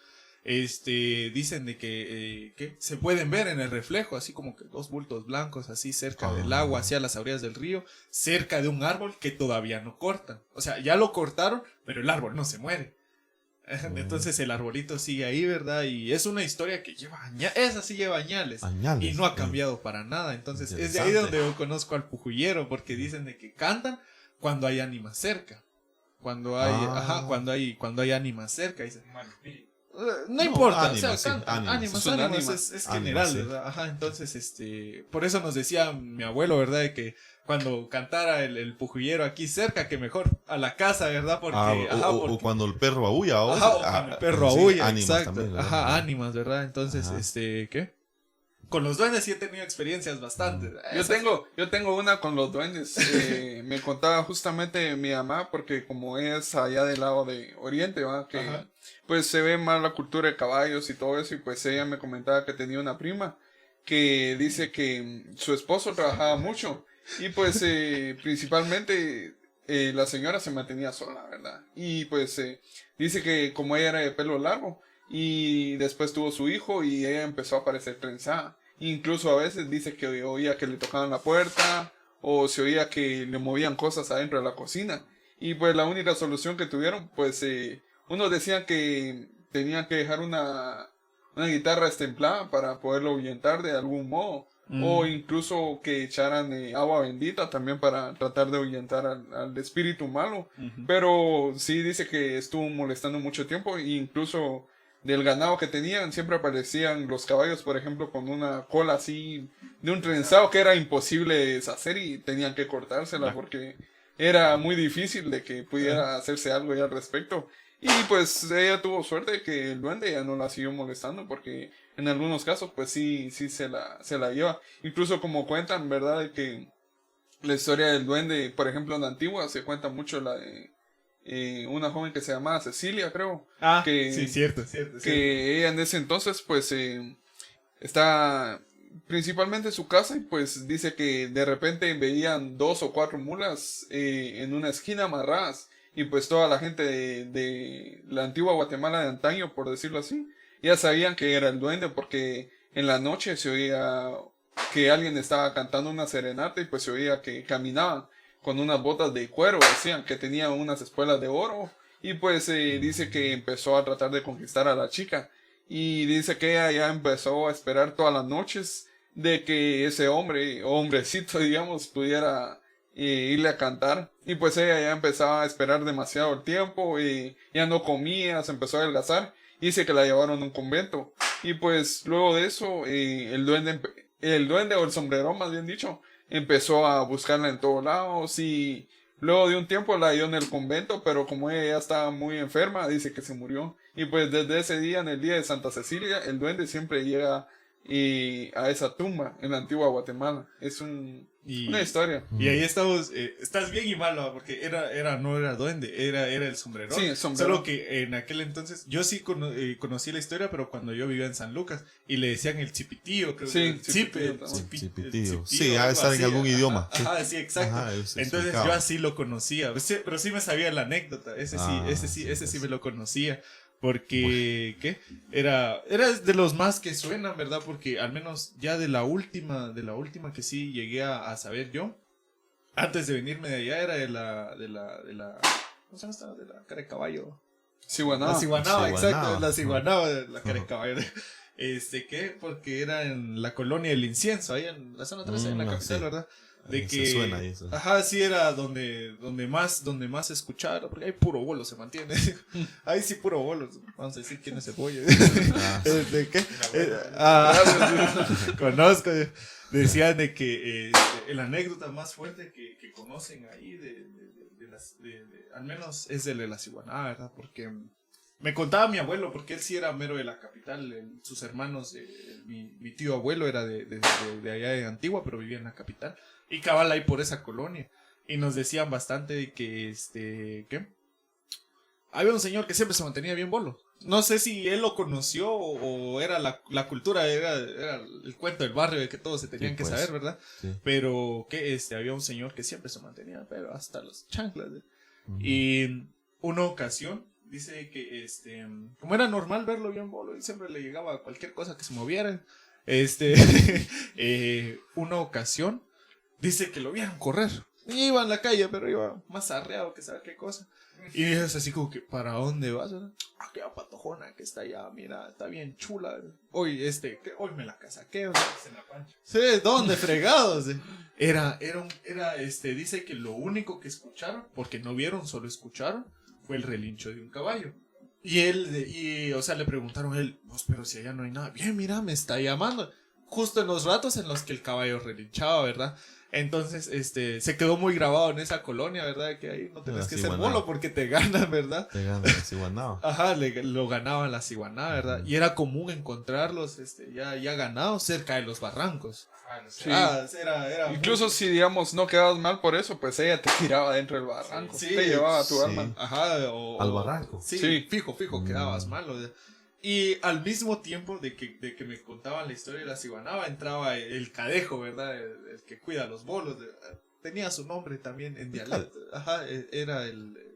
Dicen de que se pueden ver en el reflejo, así como que dos bultos blancos así cerca del agua, hacia las orillas del río, cerca de un árbol que todavía no cortan. O sea, ya lo cortaron, pero el árbol no se muere. Entonces el arbolito sigue ahí, ¿verdad? Y es una historia que lleva añales, esa sí lleva añales, y no ha cambiado para nada. Entonces es de ahí donde yo conozco al pujullero, porque dicen de que cantan cuando hay ánimas cerca. Cuando hay, cuando hay ánimas cerca, dicen, no importa, ánimas, o sea, cantan, ánimas es general, sí. ¿verdad? Ajá, entonces, por eso nos decía mi abuelo, ¿verdad? De que cuando cantara el pujullero aquí cerca, que mejor a la casa, ¿verdad? Porque, o cuando el perro aúlla. O cuando el perro aúlla, ánimas exacto. también, ¿verdad? Ajá, ánimas, ¿verdad? Entonces, ¿qué? Con los duendes sí he tenido experiencias bastantes. Yo tengo una con los duendes. Me contaba justamente mi mamá, porque como es allá del lado de Oriente, ¿va? Que pues se ve más la cultura de caballos y todo eso, y pues ella me comentaba que tenía una prima que dice que su esposo trabajaba mucho, y pues principalmente la señora se mantenía sola, ¿verdad? Y pues dice que como ella era de pelo largo, y después tuvo su hijo y ella empezó a parecer trenzada. Incluso a veces dice que oía que le tocaban la puerta, o se oía que le movían cosas adentro de la cocina. Y pues la única solución que tuvieron, pues unos decían que tenían que dejar una guitarra estemplada para poderlo ahuyentar de algún modo. O incluso que echaran agua bendita también para tratar de ahuyentar al espíritu malo. Pero sí dice que estuvo molestando mucho tiempo, e incluso del ganado que tenían siempre aparecían los caballos, por ejemplo, con una cola así de un trenzado que era imposible deshacer, y tenían que cortársela porque era muy difícil de que pudiera hacerse algo ya al respecto. Y pues ella tuvo suerte de que el duende ya no la siguió molestando, porque en algunos casos pues sí se la lleva. Incluso como cuentan, ¿verdad? De que la historia del duende, por ejemplo, en la antigua se cuenta mucho la de una joven que se llamaba Cecilia, creo. Sí, cierto. Que ella en ese entonces pues está principalmente en su casa, y pues dice que de repente veían 2 o 4 mulas en una esquina amarradas, y pues toda la gente de la antigua Guatemala de antaño, por decirlo así, ya sabían que era el duende, porque en la noche se oía que alguien estaba cantando una serenata, y pues se oía que caminaban con unas botas de cuero, decían que tenían unas espuelas de oro, y pues dice que empezó a tratar de conquistar a la chica, y dice que ella ya empezó a esperar todas las noches de que ese hombrecito, digamos, pudiera irle a cantar, y pues ella ya empezaba a esperar demasiado el tiempo, y ya no comía, se empezó a adelgazar, y dice que la llevaron a un convento, y pues luego de eso el duende o el sombrero, más bien dicho, empezó a buscarla en todos lados, y luego de un tiempo la halló en el convento, pero como ella ya estaba muy enferma, dice que se murió. Y pues desde ese día, en el día de Santa Cecilia, el duende siempre llega y a esa tumba en la antigua Guatemala. Es una historia. Y ahí estamos, estás bien y malo, porque no era duende, era el sombrero. Sí, el sombrero. Solo que en aquel entonces, yo sí conocí la historia, pero cuando yo vivía en San Lucas, y le decían el chipitío, creo Sí, que Chipitío. Sí, ha de estar en algún idioma. Ajá, sí, exacto. Ajá, Entonces yo así lo conocía, pero sí me sabía la anécdota, ese sí me lo conocía. Porque, ¿qué? Era de los más que suenan, ¿verdad? Porque al menos ya de la última que sí llegué a saber yo, antes de venirme de allá, era de la ¿cómo se llama esta? De la cara de caballo. Ciguaná. La ciguanaba, exacto, la Ajá. ciguanaba de la cara de caballo. ¿Qué? Porque era en la colonia del Incienso, ahí en la zona 13, en la capital, sí. ¿verdad? Ahí se suena ahí eso. Ajá, sí era donde más escuchar, porque hay puro bolo se mantiene. Ahí sí puro bolo. Vamos a decir quién es el bollo. ¿De qué? Conozco. Decían de que la anécdota más fuerte que conocen ahí al menos es el de la ciguaná, ¿verdad? Porque me contaba mi abuelo, porque él sí era mero de la capital, sus hermanos, mi tío abuelo era de allá de Antigua, pero vivía en la capital. Y cabal ahí por esa colonia. Y nos decían bastante de que, ¿qué? Había un señor que siempre se mantenía bien bolo. No sé si él lo conoció o era la cultura, era el cuento del barrio de que todos se tenían que saber, ¿verdad? Sí. Pero que había un señor que siempre se mantenía, pero hasta los chanclas. Y una ocasión, dice que, como era normal verlo bien bolo, y siempre le llegaba cualquier cosa que se moviera. Una ocasión, dice que lo vieron correr. Y iba en la calle, pero iba más arreado que sabe qué cosa. Y es así como que, ¿para dónde vas? Aquella patojona que está allá, mira, está bien chula. Hoy, hoy me la casaqueo. Sí, ¿dónde fregados? Dice que lo único que escucharon, porque no vieron, solo escucharon, fue el relincho de un caballo. Y o sea, le preguntaron a él, pues, pero si allá no hay nada. Bien, mira, me está llamando. Justo en los ratos en los que el caballo relinchaba, ¿verdad? Entonces, se quedó muy grabado en esa colonia, ¿verdad? Que ahí no tenés que ser bolo porque te ganan, ¿verdad? Te ganan la ciguaná. Ajá, lo ganaban la ciguaná, ¿verdad? Y era común encontrarlos, ya ganados cerca de los barrancos. Sí. Era Incluso si, digamos, no quedabas mal por eso, pues ella te tiraba dentro del barranco. Sí, te llevaba a tu sí. alma. Ajá, Al barranco. Sí, Sí. fijo, quedabas mal. O sea. Y al mismo tiempo de que me contaban la historia de la ciguanaba, entraba el cadejo, ¿verdad? El que cuida los bolos. Tenía su nombre también en dialecto. Ajá, era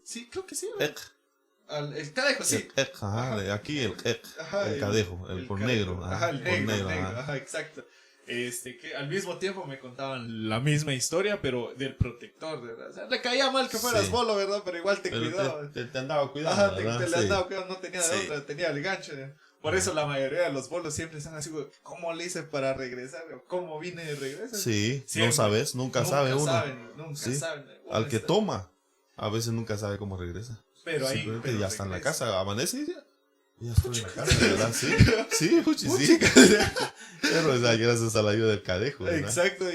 sí, creo que sí. El cadejo, sí. Ajá, aquí el Ajá, el cadejo, el por cadejo. negro. Ajá, el negro, ajá. ajá, exacto. Que al mismo tiempo me contaban la misma historia, pero del protector, ¿verdad? O sea, le caía mal que fueras Sí. bolo, ¿verdad? Pero igual te Pero cuidaba. te andaba cuidando. Ajá, te ¿verdad? le Sí. andaba cuidando, no tenía de Sí. otra, tenía el gancho. Por eso la mayoría de los bolos siempre están así, güey, ¿cómo le hice para regresar? ¿Cómo vine de regreso? Sí, Siempre. no sabes, nunca sabe uno. Nunca Sí. saben. Al que Uno está- toma, a veces nunca sabe cómo regresa. Pero ahí Simplemente pero ya está en la regresa. casa, amanece y ya estoy en la casa, ¿verdad? Sí, sí, fuchi, sí. Pero o sea, gracias a la ayuda del cadejo, ¿verdad? Exacto,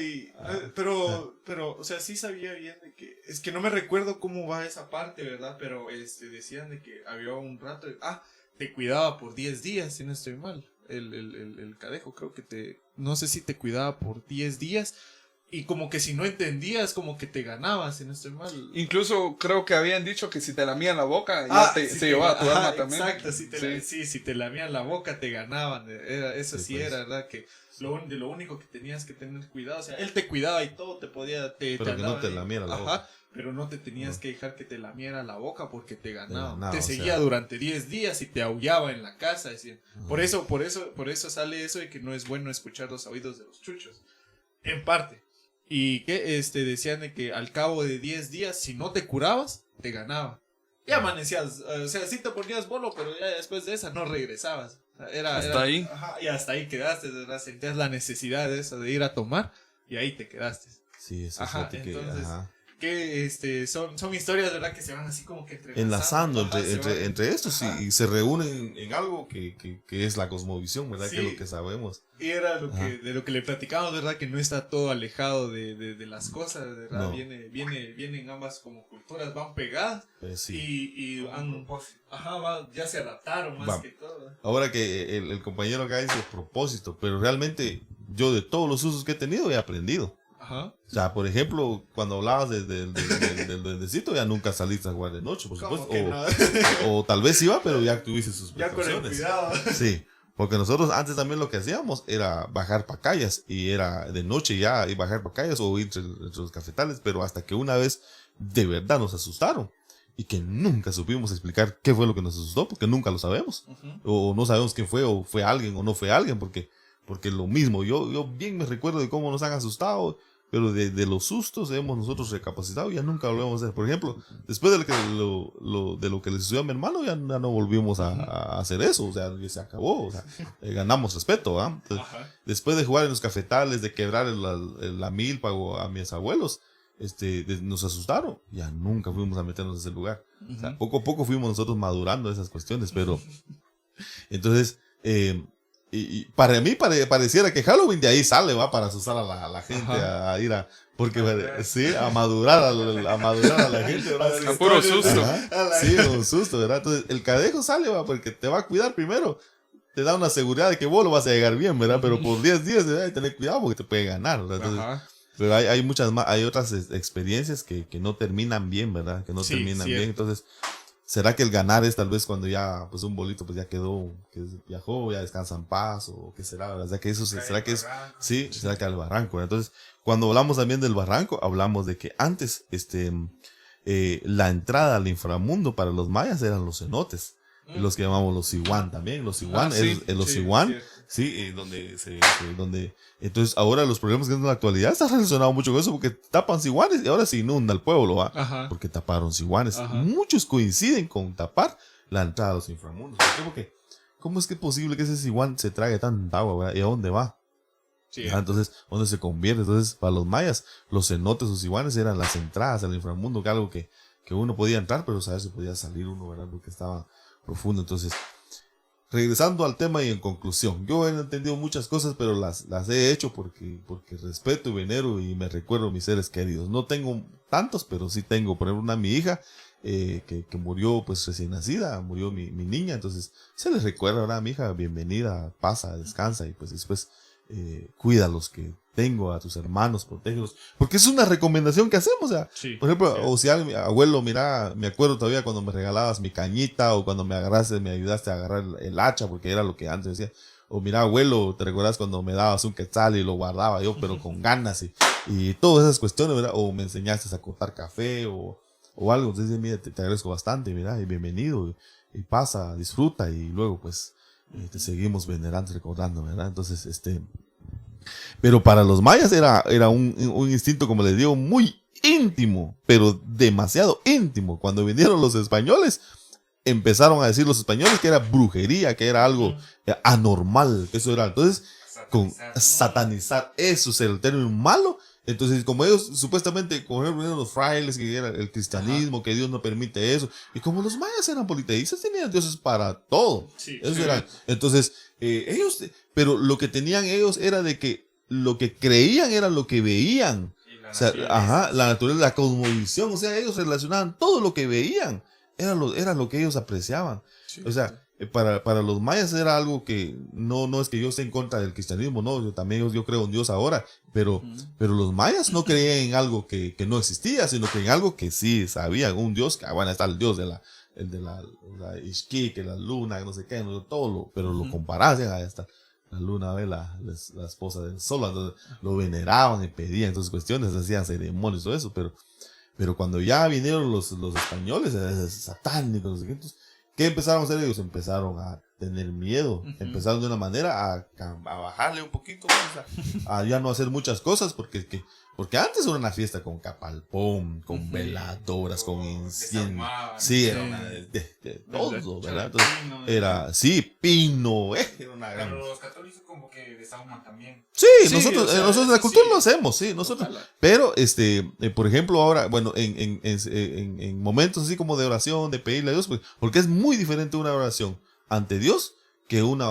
pero, o sea, sí sabía bien de que, es que no me recuerdo cómo va esa parte, ¿verdad? Pero, decían de que había un rato, te cuidaba por 10 días, si no estoy mal, el cadejo, creo que no sé si te cuidaba por 10 días, y como que si no entendías, como que te ganabas, si no estoy mal. Incluso creo que habían dicho que si te lamían la boca, ya se llevaba a tu alma también. Exacto, si te lamían la boca, te ganaban, eso sí, pues. era, ¿verdad? Que lo único que tenías que tener cuidado, o sea, él te cuidaba y todo, te podía... Pero que no te lamiera la boca. Pero no te tenías que dejar que te lamiera la boca porque te ganaba. ganaba, Te o seguía sea. durante 10 días y te aullaba en la casa. Por eso sale eso de que no es bueno escuchar los oídos de los chuchos. En parte. Y que decían de que al cabo de 10 días, si no te curabas, te ganaba. Y amanecías, o sea, sí te ponías bolo, pero ya después de esa no regresabas. O sea, Hasta ahí. Ajá, y hasta ahí quedaste, ¿verdad? Sentías la necesidad de eso, de ir a tomar, y ahí te quedaste. Sí, eso Ajá, es lo que... entonces, ajá. que son historias, ¿verdad? Que se van así como que enlazando ajá, entre estos ajá. y se reúnen en algo que es la cosmovisión, ¿verdad? Sí. Que es lo que sabemos. Y era de lo que le platicamos, ¿verdad? Que no está todo alejado de las cosas, ¿verdad? No. Vienen ambas como culturas, van pegadas Sí. y han, ya se adaptaron más Va. que todo. Ahora que el compañero acá dice propósito, pero realmente yo de todos los usos que he tenido he aprendido. Ajá. O sea, por ejemplo, cuando hablabas del duendecito, ya nunca saliste a jugar de noche, por ¿Cómo supuesto. que no? O tal vez iba, pero ya tuviste sus Ya con el precauciones. cuidado. Sí, porque nosotros antes también lo que hacíamos era bajar pacayas y era de noche ya y bajar pacayas o ir entre los cafetales, pero hasta que una vez de verdad nos asustaron y que nunca supimos explicar qué fue lo que nos asustó, porque nunca lo sabemos. O no sabemos quién fue, o fue alguien o no fue alguien, porque lo mismo, yo bien me recuerdo de cómo nos han asustado, pero de los sustos hemos nosotros recapacitado y ya nunca volvemos a hacer. Por ejemplo, después de lo que le sucedió a mi hermano, ya no volvimos a hacer eso, o sea, ya se acabó, o sea, ganamos respeto, ¿ah? Entonces, después de jugar en los cafetales, de quebrar la milpa a mis abuelos, nos asustaron, ya nunca fuimos a meternos en ese lugar. O sea, poco a poco fuimos nosotros madurando esas cuestiones, pero entonces, y para mí pareciera que Halloween de ahí sale, va, para asustar a la gente, a ir a, porque sí, a madurar a la gente, ¿verdad? A puro susto. Ajá, sí, un susto, ¿verdad? Entonces, el cadejo sale, va, porque te va a cuidar primero, te da una seguridad de que vos lo vas a llegar bien, ¿verdad? Pero por 10 días hay que tener cuidado porque te puede ganar, ¿verdad? Entonces, pero hay muchas más, hay otras experiencias que no terminan bien, ¿verdad? Que no terminan bien, entonces, ¿será que el ganar es tal vez cuando ya, pues un bolito pues ya quedó, que viajó, ya descansa en paz, o qué será, ¿verdad? O sea, que eso, ¿será que es, sí, será que al barranco, ¿verdad? Entonces, cuando hablamos también del barranco, hablamos de que antes, la entrada al inframundo para los mayas eran los cenotes, los que llamamos los Sihuán también, los Sihuán, donde, entonces ahora los problemas que hay en la actualidad están relacionados mucho con eso, porque tapan Sihuanes y ahora se inunda el pueblo, ¿va? Porque taparon Sihuanes. Muchos coinciden con tapar la entrada a los inframundos. ¿Por qué? Porque, ¿cómo es que es posible que ese Sihuán se trague tanta agua, ¿verdad? ¿Y a dónde va? Entonces, ¿dónde se convierte? Entonces, para los mayas, los cenotes o Sihuanes eran las entradas al inframundo, que algo que uno podía entrar, pero saber si podía salir uno, ¿verdad? Porque estaba profundo. Entonces, regresando al tema y en conclusión, yo he entendido muchas cosas, pero las he hecho porque respeto y venero y me recuerdo a mis seres queridos. No tengo tantos, pero sí tengo, por ejemplo, mi hija que murió pues recién nacida, murió mi niña, entonces se les recuerda, ahora mi hija, bienvenida, pasa, descansa y pues después cuida a los que tengo, a tus hermanos, protégelos, porque es una recomendación que hacemos, o sea, por ejemplo, o si alguien, abuelo, mira, me acuerdo todavía cuando me regalabas mi cañita, o cuando me ayudaste a agarrar el hacha, porque era lo que antes decía, o mira, abuelo, te recuerdas cuando me dabas un quetzal y lo guardaba yo, pero con ganas, y todas esas cuestiones, ¿verdad? O me enseñaste a cortar café, o algo, entonces mira, te agradezco bastante, mira, y bienvenido, y pasa, disfruta, y luego pues te seguimos venerando, recordando, ¿verdad? Entonces, pero para los mayas era un instinto, como les digo, muy íntimo, pero demasiado íntimo. Cuando vinieron los españoles, empezaron a decir los españoles que era brujería, que era algo anormal, que eso era. Entonces, con satanizar, eso es el término malo. Entonces, como ellos supuestamente, como eran los frailes, que era el cristianismo, que Dios no permite eso, y como los mayas eran politeístas, tenían dioses para todo. Entonces, ellos, pero lo que tenían ellos era de que lo que creían era lo que veían. O sea, la naturaleza, la cosmovisión, o sea, ellos relacionaban todo lo que veían, era lo que ellos apreciaban. O sea, para los mayas era algo que no es que yo esté en contra del cristianismo, no, yo creo en Dios ahora, pero los mayas no creían en algo que no existía, sino que en algo que sí sabían, un Dios, que bueno, está el Dios de la Ixquique, que la luna, no sé qué, todo pero lo comparaban a esta. La luna, la esposa del sol, entonces lo veneraban y pedían, entonces cuestiones, hacían ceremonias y todo eso, pero cuando ya vinieron los españoles, satánicos, entonces, ¿qué empezaron a hacer ellos? Empezaron a tener miedo, empezaron de una manera a bajarle un poquito más, a ya no hacer muchas cosas, porque antes era una fiesta con capalpón, con veladoras, con incienso, sí, era una de todo, ¿verdad? Entonces, era, sí, pino, era una gran... Pero los católicos como que que desahuman también. Sí, Sí, nosotros, o sea, nosotros en la eso cultura sí. lo hacemos, sí, nosotros. Ojalá. Pero, por ejemplo, ahora, bueno, en momentos así como de oración, de pedirle a Dios, pues, porque es muy diferente una oración ante Dios que una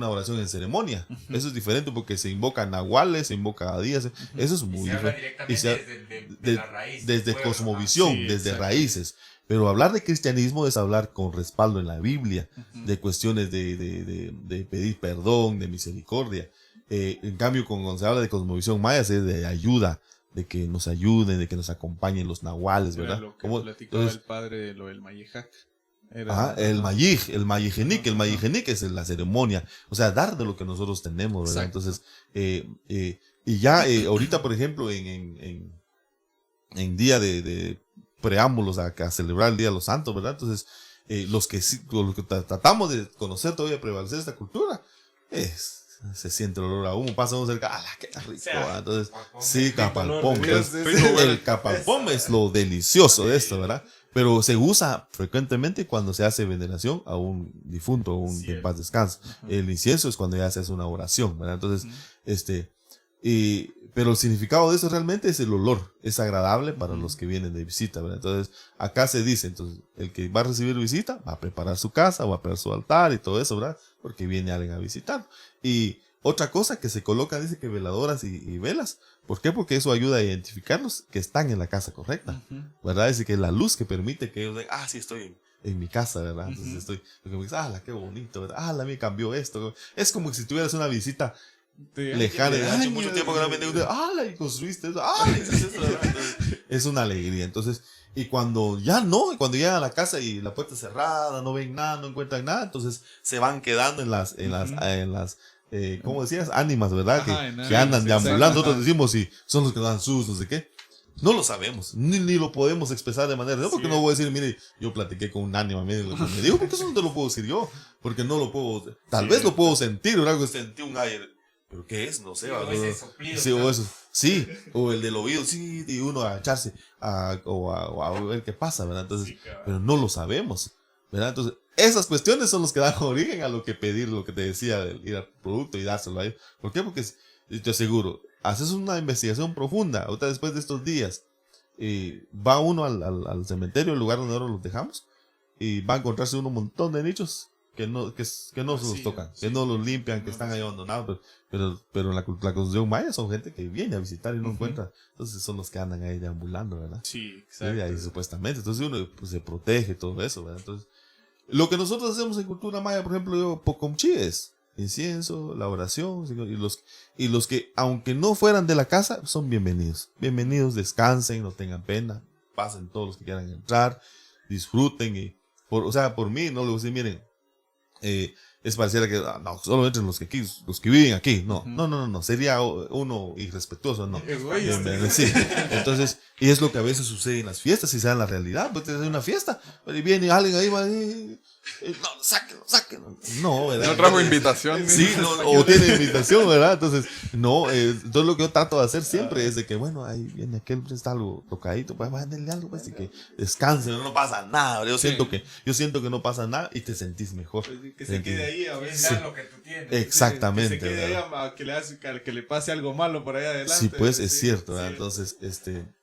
oración en ceremonia. Eso es diferente porque se invocan nahuales, se invoca a días, eso es Y muy se habla diferente. directamente desde la raíz. Desde del pueblo, cosmovisión, Sí, desde exacto. raíces. Pero hablar de cristianismo es hablar con respaldo en la Biblia, de cuestiones de pedir perdón, de misericordia. En cambio, cuando se habla de cosmovisión maya, es de ayuda, de que nos ayuden, de que nos acompañen los nahuales, Era ¿verdad? lo que ¿Cómo? platicaba Entonces, el padre de lo del Mayejac. ajá, el mayijenic es la ceremonia, o sea, dar de lo que nosotros tenemos, ¿verdad? Exacto. Entonces, y ya ahorita, por ejemplo, en día de preámbulos a celebrar el Día de los Santos, ¿verdad? Entonces, los que tratamos de conocer todavía prevalecer esta cultura, se siente el olor a humo, pasa uno cerca, ¡ah, qué rico! Entonces, sí, capalpón. Entonces, el capalpón es lo delicioso de esto, ¿verdad? Pero se usa frecuentemente cuando se hace veneración a un difunto, que en paz descanse. El incienso es cuando ya se hace una oración, ¿verdad? Entonces, pero el significado de eso realmente es el olor, es agradable para los que vienen de visita, ¿verdad? Entonces, acá se dice, entonces, el que va a recibir visita va a preparar su casa, va a preparar su altar y todo eso, ¿verdad? Porque viene alguien a visitar. Y otra cosa que se coloca, dice que veladoras y velas. ¿Por qué? Porque eso ayuda a identificarlos que están en la casa correcta, ¿verdad? Dice que es la luz que permite que ellos digan, sí estoy en mi casa, ¿verdad? Entonces estoy, porque me dicen, qué bonito, ¿verdad? La mía cambió esto. Es como si tuvieras una visita lejana, de hace mucho tiempo que no me y construiste eso, hiciste eso, ¿verdad? Entonces, es una alegría. Entonces, y cuando cuando llegan a la casa y la puerta cerrada, no ven nada, no encuentran nada, entonces se van quedando en las ¿cómo decías? Ánimas, ¿verdad? Que andan deambulando. Nosotros decimos si son los que dan sus, no sé qué. No lo sabemos, ni lo podemos expresar de manera, no porque no voy a decir, mire, yo platiqué con un ánima, mire lo que me dijo, porque eso no te lo puedo decir yo, porque no lo puedo, tal vez lo puedo sentir, ¿verdad? Que sentí un aire, pero ¿qué es? No sé, sí, o el del oído, sí, y uno a echarse a ver qué pasa, ¿verdad? Entonces, pero no lo sabemos, ¿verdad? Entonces, esas cuestiones son los que dan origen a lo que pedir, lo que te decía, de ir al producto y dárselo a ellos. ¿Por qué? Porque te aseguro, haces una investigación profunda, ahorita después de estos días, va uno al cementerio, el lugar donde ahora los dejamos, y va a encontrarse un montón de nichos que no se los tocan, que no los limpian, que están ahí abandonados, pero la construcción maya son gente que viene a visitar y no encuentra, entonces son los que andan ahí deambulando, ¿verdad? Sí, exacto. Y ahí supuestamente, entonces uno pues, se protege todo eso, ¿verdad? Entonces, lo que nosotros hacemos en cultura maya, por ejemplo, Pocomchi es incienso, la oración, y los que, aunque no fueran de la casa, son bienvenidos. Bienvenidos, descansen, no tengan pena, pasen todos los que quieran entrar, disfruten, por mí, no le voy a decir, miren, es pareciera que no, solo entren los que viven aquí, no, sería uno irrespetuoso, no. Sí. Entonces, y es lo que a veces sucede en las fiestas, si se da en la realidad, pues hay una fiesta, y viene alguien ahí, no, sáquenlo. No, ¿verdad? No trajo invitación. Sí, o tiene invitación, ¿verdad? Entonces, entonces lo que yo trato de hacer siempre es de que, bueno, ahí viene aquel, está algo tocadito, pues denle algo, pues, y que descansen, no pasa nada, yo siento que no pasa nada y te sentís mejor. Que se quede ahí a ver lo que tú tienes. Exactamente. Que se quede ahí que le pase algo malo por ahí adelante. Sí, pues es cierto, ¿verdad? Entonces,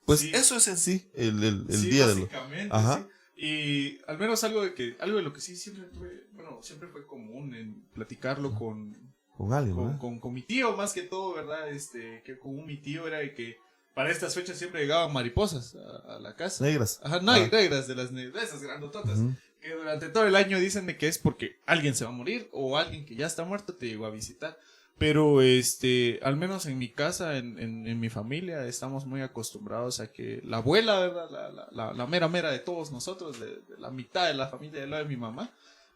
pues eso es en sí el día de los. Ajá. Sí. Y al menos algo de lo que sí siempre fue común en platicarlo con alguien, con mi tío, más que todo, ¿verdad? Que con mi tío era de que para estas fechas siempre llegaban mariposas a la casa. Negras. Ajá, negras, de esas grandototas. Que durante todo el año dicen de que es porque alguien se va a morir o alguien que ya está muerto te llegó a visitar. Pero al menos en mi casa, en mi familia, estamos muy acostumbrados a que la abuela, ¿verdad? La mera de todos nosotros, de la mitad de la familia de la de mi mamá,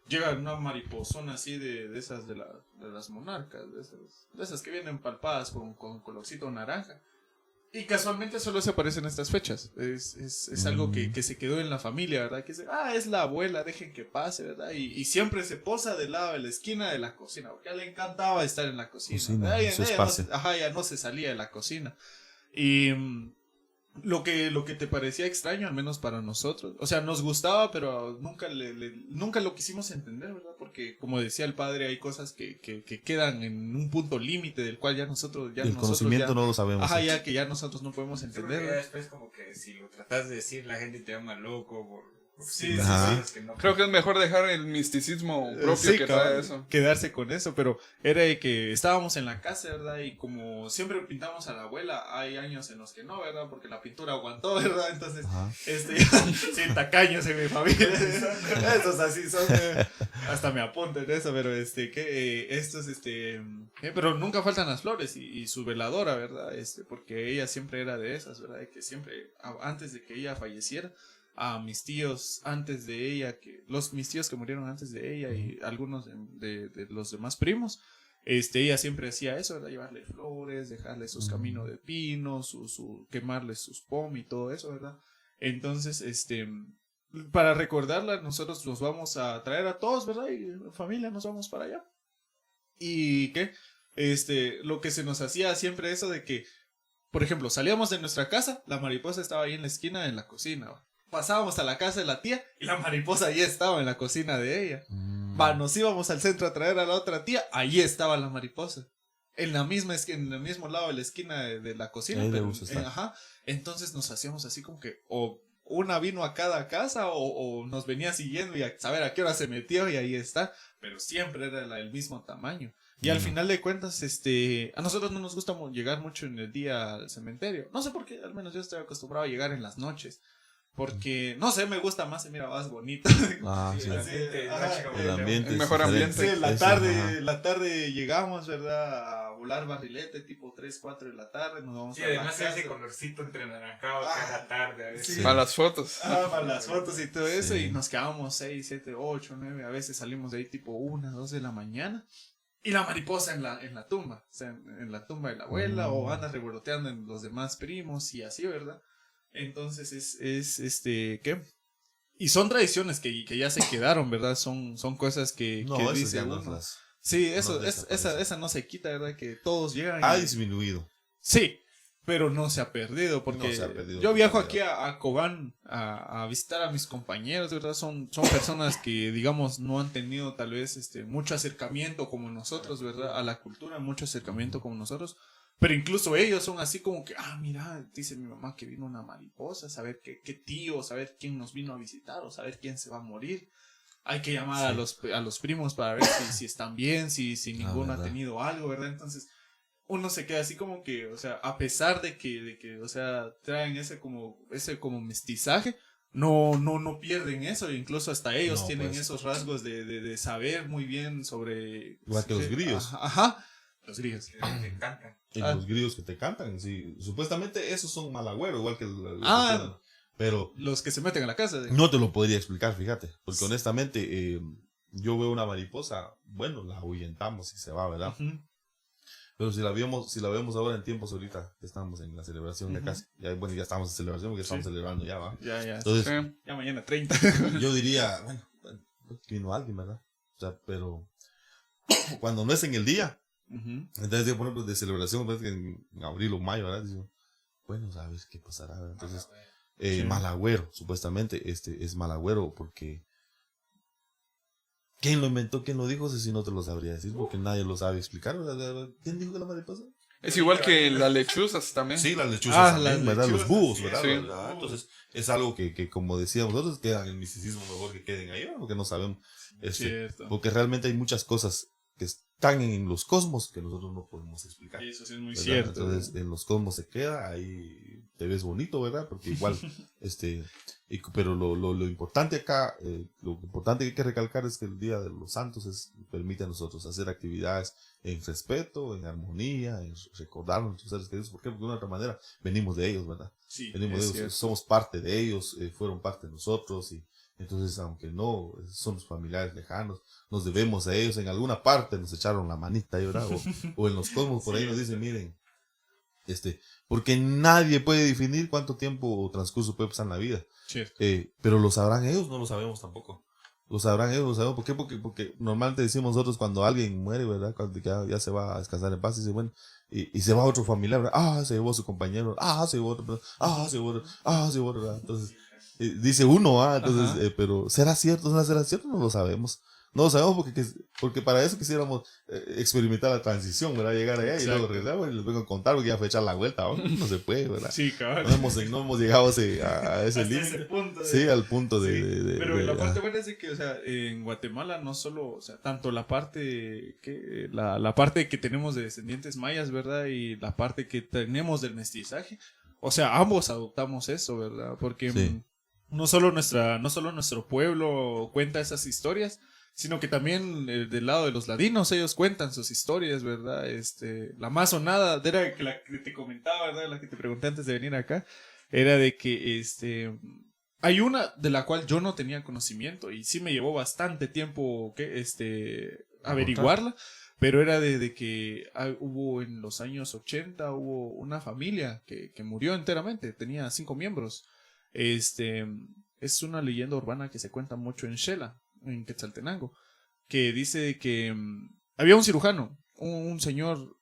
llega una mariposona así de esas de las monarcas, de esas que vienen palpadas con colorcito naranja. Y casualmente solo se aparecen estas fechas. Es algo que se quedó en la familia, ¿verdad? Que es la abuela, dejen que pase, ¿verdad? Y siempre se posa del lado de la esquina de la cocina, porque a ella le encantaba estar en la cocina. Su espacio. Ya no se salía de la cocina. Y lo que te parecía extraño, al menos para nosotros, o sea, nos gustaba, pero nunca lo quisimos entender, ¿verdad? Porque, como decía el padre, hay cosas que quedan en un punto límite del cual ya nosotros... el conocimiento no lo sabemos. Ajá, ya que ya nosotros no podemos Sí, porque entender, ya ¿verdad? después como que si lo tratas de decir, la gente te llama loco por Sí, cosas que no... Creo que es mejor dejar el misticismo propio Sí, que cabal, trae eso. quedarse con eso, pero era de que estábamos en la casa, ¿verdad? Y como siempre pintamos a la abuela, hay años en los que no, ¿verdad? Porque la pintura aguantó, ¿verdad? Entonces, Ajá. sí, tacaños en mi familia. Esos así son, hasta me apuntan eso, pero pero nunca faltan las flores y su veladora, ¿verdad? Porque ella siempre era de esas, ¿verdad? Que siempre, antes de que ella falleciera, a mis tíos antes de ella, mis tíos que murieron antes de ella y algunos de los demás primos, ella siempre hacía eso, ¿verdad? Llevarle flores, dejarle sus caminos de pino, quemarles sus pom y todo eso, ¿verdad? Entonces, para recordarla, nosotros nos vamos a traer a todos, ¿verdad? Y familia, nos vamos para allá. ¿Y qué? Lo que se nos hacía siempre eso de que, por ejemplo, salíamos de nuestra casa, la mariposa estaba ahí en la esquina en la cocina, ¿va? Pasábamos a la casa de la tía y la mariposa ahí estaba en la cocina de ella. Nos íbamos al centro a traer a la otra tía, allí estaba la mariposa. En el mismo lado de la esquina de la cocina. Ahí le Pero, gusta estar. ajá. Entonces nos hacíamos así como que o una vino a cada casa o nos venía siguiendo y a saber a qué hora se metió y ahí está. Pero siempre era el mismo tamaño. Y al final de cuentas, a nosotros no nos gusta llegar mucho en el día al cementerio. No sé por qué, al menos yo estoy acostumbrado a llegar en las noches. Porque, no sé, me gusta más, se mira más bonito. Ah, Sí, sí. el ambiente, Ajá. El ambiente El es mejor diferente. ambiente. Sí, la tarde llegamos, ¿verdad? A volar barrilete, tipo 3, 4 de la tarde, nos vamos Sí, a la además casa. ese colorcito entre naranjado cada tarde. A veces. Sí. Para las fotos. Para las fotos y todo eso, Sí. y nos quedamos 6, 7, 8, 9, a veces salimos de ahí tipo 1, 2 de la mañana. Y la mariposa en la tumba, o sea, en la tumba de la abuela, o anda revoloteando en los demás primos y así, ¿verdad? Entonces ¿qué? Y son tradiciones que ya se quedaron, ¿verdad? Son cosas que No, eso dice ya no uno. las- Sí, no eso, desaparece. esa no se quita, ¿verdad? Que todos llegan. Ha y- disminuido. Sí, pero no se ha perdido, porque No se ha perdido yo viajo totalidad. aquí a Cobán a visitar a mis compañeros, ¿verdad? Son personas que, digamos, no han tenido tal vez mucho acercamiento como nosotros, ¿verdad? A la cultura, mucho acercamiento como nosotros. Pero incluso ellos son así como que, mira, dice mi mamá que vino una mariposa, saber qué tío, saber quién nos vino a visitar o saber quién se va a morir. Hay que llamar a los primos para ver si están bien, si ninguno ha verdad. tenido algo, ¿verdad? Entonces, uno se queda así como que, o sea, a pesar de que o sea, traen ese como mestizaje, no pierden eso, e incluso hasta ellos No, tienen pues. esos rasgos de saber muy bien sobre... Igual que los grillos. Ajá, los grillos. Que te encantan. Y Ah. los grillos que te cantan, sí. Supuestamente esos son malagüeros, igual que los Ah. que quedan. Pero Los que se meten a la casa. no te lo podría explicar, fíjate. Porque honestamente, yo veo una mariposa, bueno, la ahuyentamos y se va, ¿verdad? Ujú. Pero si la vemos ahora en tiempos ahorita, que estamos en la celebración ya Ujú. casi. Ya, bueno, ya estamos en celebración porque estamos Sí. celebrando ya, ¿va? Ya. Entonces, Sí. Ya mañana 30. yo diría, bueno, que vino alguien, ¿verdad? O sea, pero cuando no es en el día, Ujú. entonces, por ejemplo, de celebración, pues, en abril o mayo, ¿verdad? Digo, bueno, ¿sabes qué pasará? ¿verdad? Entonces, Sí. malagüero, supuestamente, es malagüero porque... ¿Quién lo inventó? ¿Quién lo dijo? Si no te lo sabría decir, porque nadie lo sabe explicar. ¿Verdad? ¿Quién dijo que la mariposa? Es igual que las lechuzas también. Sí, las lechuzas también, las ¿verdad? lechuzas, Los búhos, sí, ¿verdad? sí. ¿verdad? Entonces, es algo que, como decíamos nosotros, queda en el misticismo, mejor que queden ahí, ¿verdad? Porque no sabemos. Cierto. Porque realmente hay muchas cosas que están en los cosmos que nosotros no podemos explicar. Eso sí es muy ¿verdad? cierto. Entonces, en los cosmos se queda, ahí te ves bonito, ¿verdad? Porque igual, pero lo importante acá, lo importante que hay que recalcar es que el Día de los Santos permite a nosotros hacer actividades en respeto, en armonía, en recordar a nuestros seres queridos. ¿Por qué? Porque de una otra manera venimos de ellos, ¿verdad? Sí, Venimos es de ellos, cierto. somos parte de ellos, fueron parte de nosotros y entonces, aunque no somos familiares lejanos, nos debemos a ellos. En alguna parte nos echaron la manita ahí, ¿verdad? O en los cosmos por ahí nos dicen, miren, porque nadie puede definir cuánto tiempo o transcurso puede pasar en la vida. Cierto. Pero lo sabrán ellos, no lo sabemos tampoco. Lo sabrán ellos, lo sabemos. ¿Por qué? Porque normalmente decimos nosotros cuando alguien muere, ¿verdad? Cuando ya se va a descansar en paz, y dice, bueno, y se va otro familiar, ¿verdad? Ah, se llevó a su compañero, ah, se llevó otro, ¿verdad? Ah, se llevó otro, ah, se llevó otro, ¿verdad? Entonces, dice uno, entonces, pero ¿será cierto? ¿No será cierto? No lo sabemos. No lo sabemos porque para eso quisiéramos experimentar la transición, ¿verdad? Llegar allá y luego regresar, y les vengo a contar porque ya fue echar la vuelta, ¿no? No se puede, ¿verdad? Sí, cabrón. No hemos llegado a ese límite. Sí, al punto de pero la parte buena es de que, o sea, en Guatemala no solo, o sea, tanto la parte la parte que tenemos de descendientes mayas, ¿verdad? Y la parte que tenemos del mestizaje, o sea, ambos adoptamos eso, ¿verdad? Porque sí. no solo nuestro pueblo cuenta esas historias, sino que también del lado de los ladinos ellos cuentan sus historias, ¿verdad? La más sonada era la que te comentaba, ¿verdad? La que te pregunté antes de venir acá, era de que hay una de la cual yo no tenía conocimiento y sí me llevó bastante tiempo averiguarla, pero era de que hubo en los años 80 hubo una familia que murió enteramente, tenía 5 miembros. Es una leyenda urbana que se cuenta mucho en Xela, en Quetzaltenango, que dice que había un cirujano, un señor,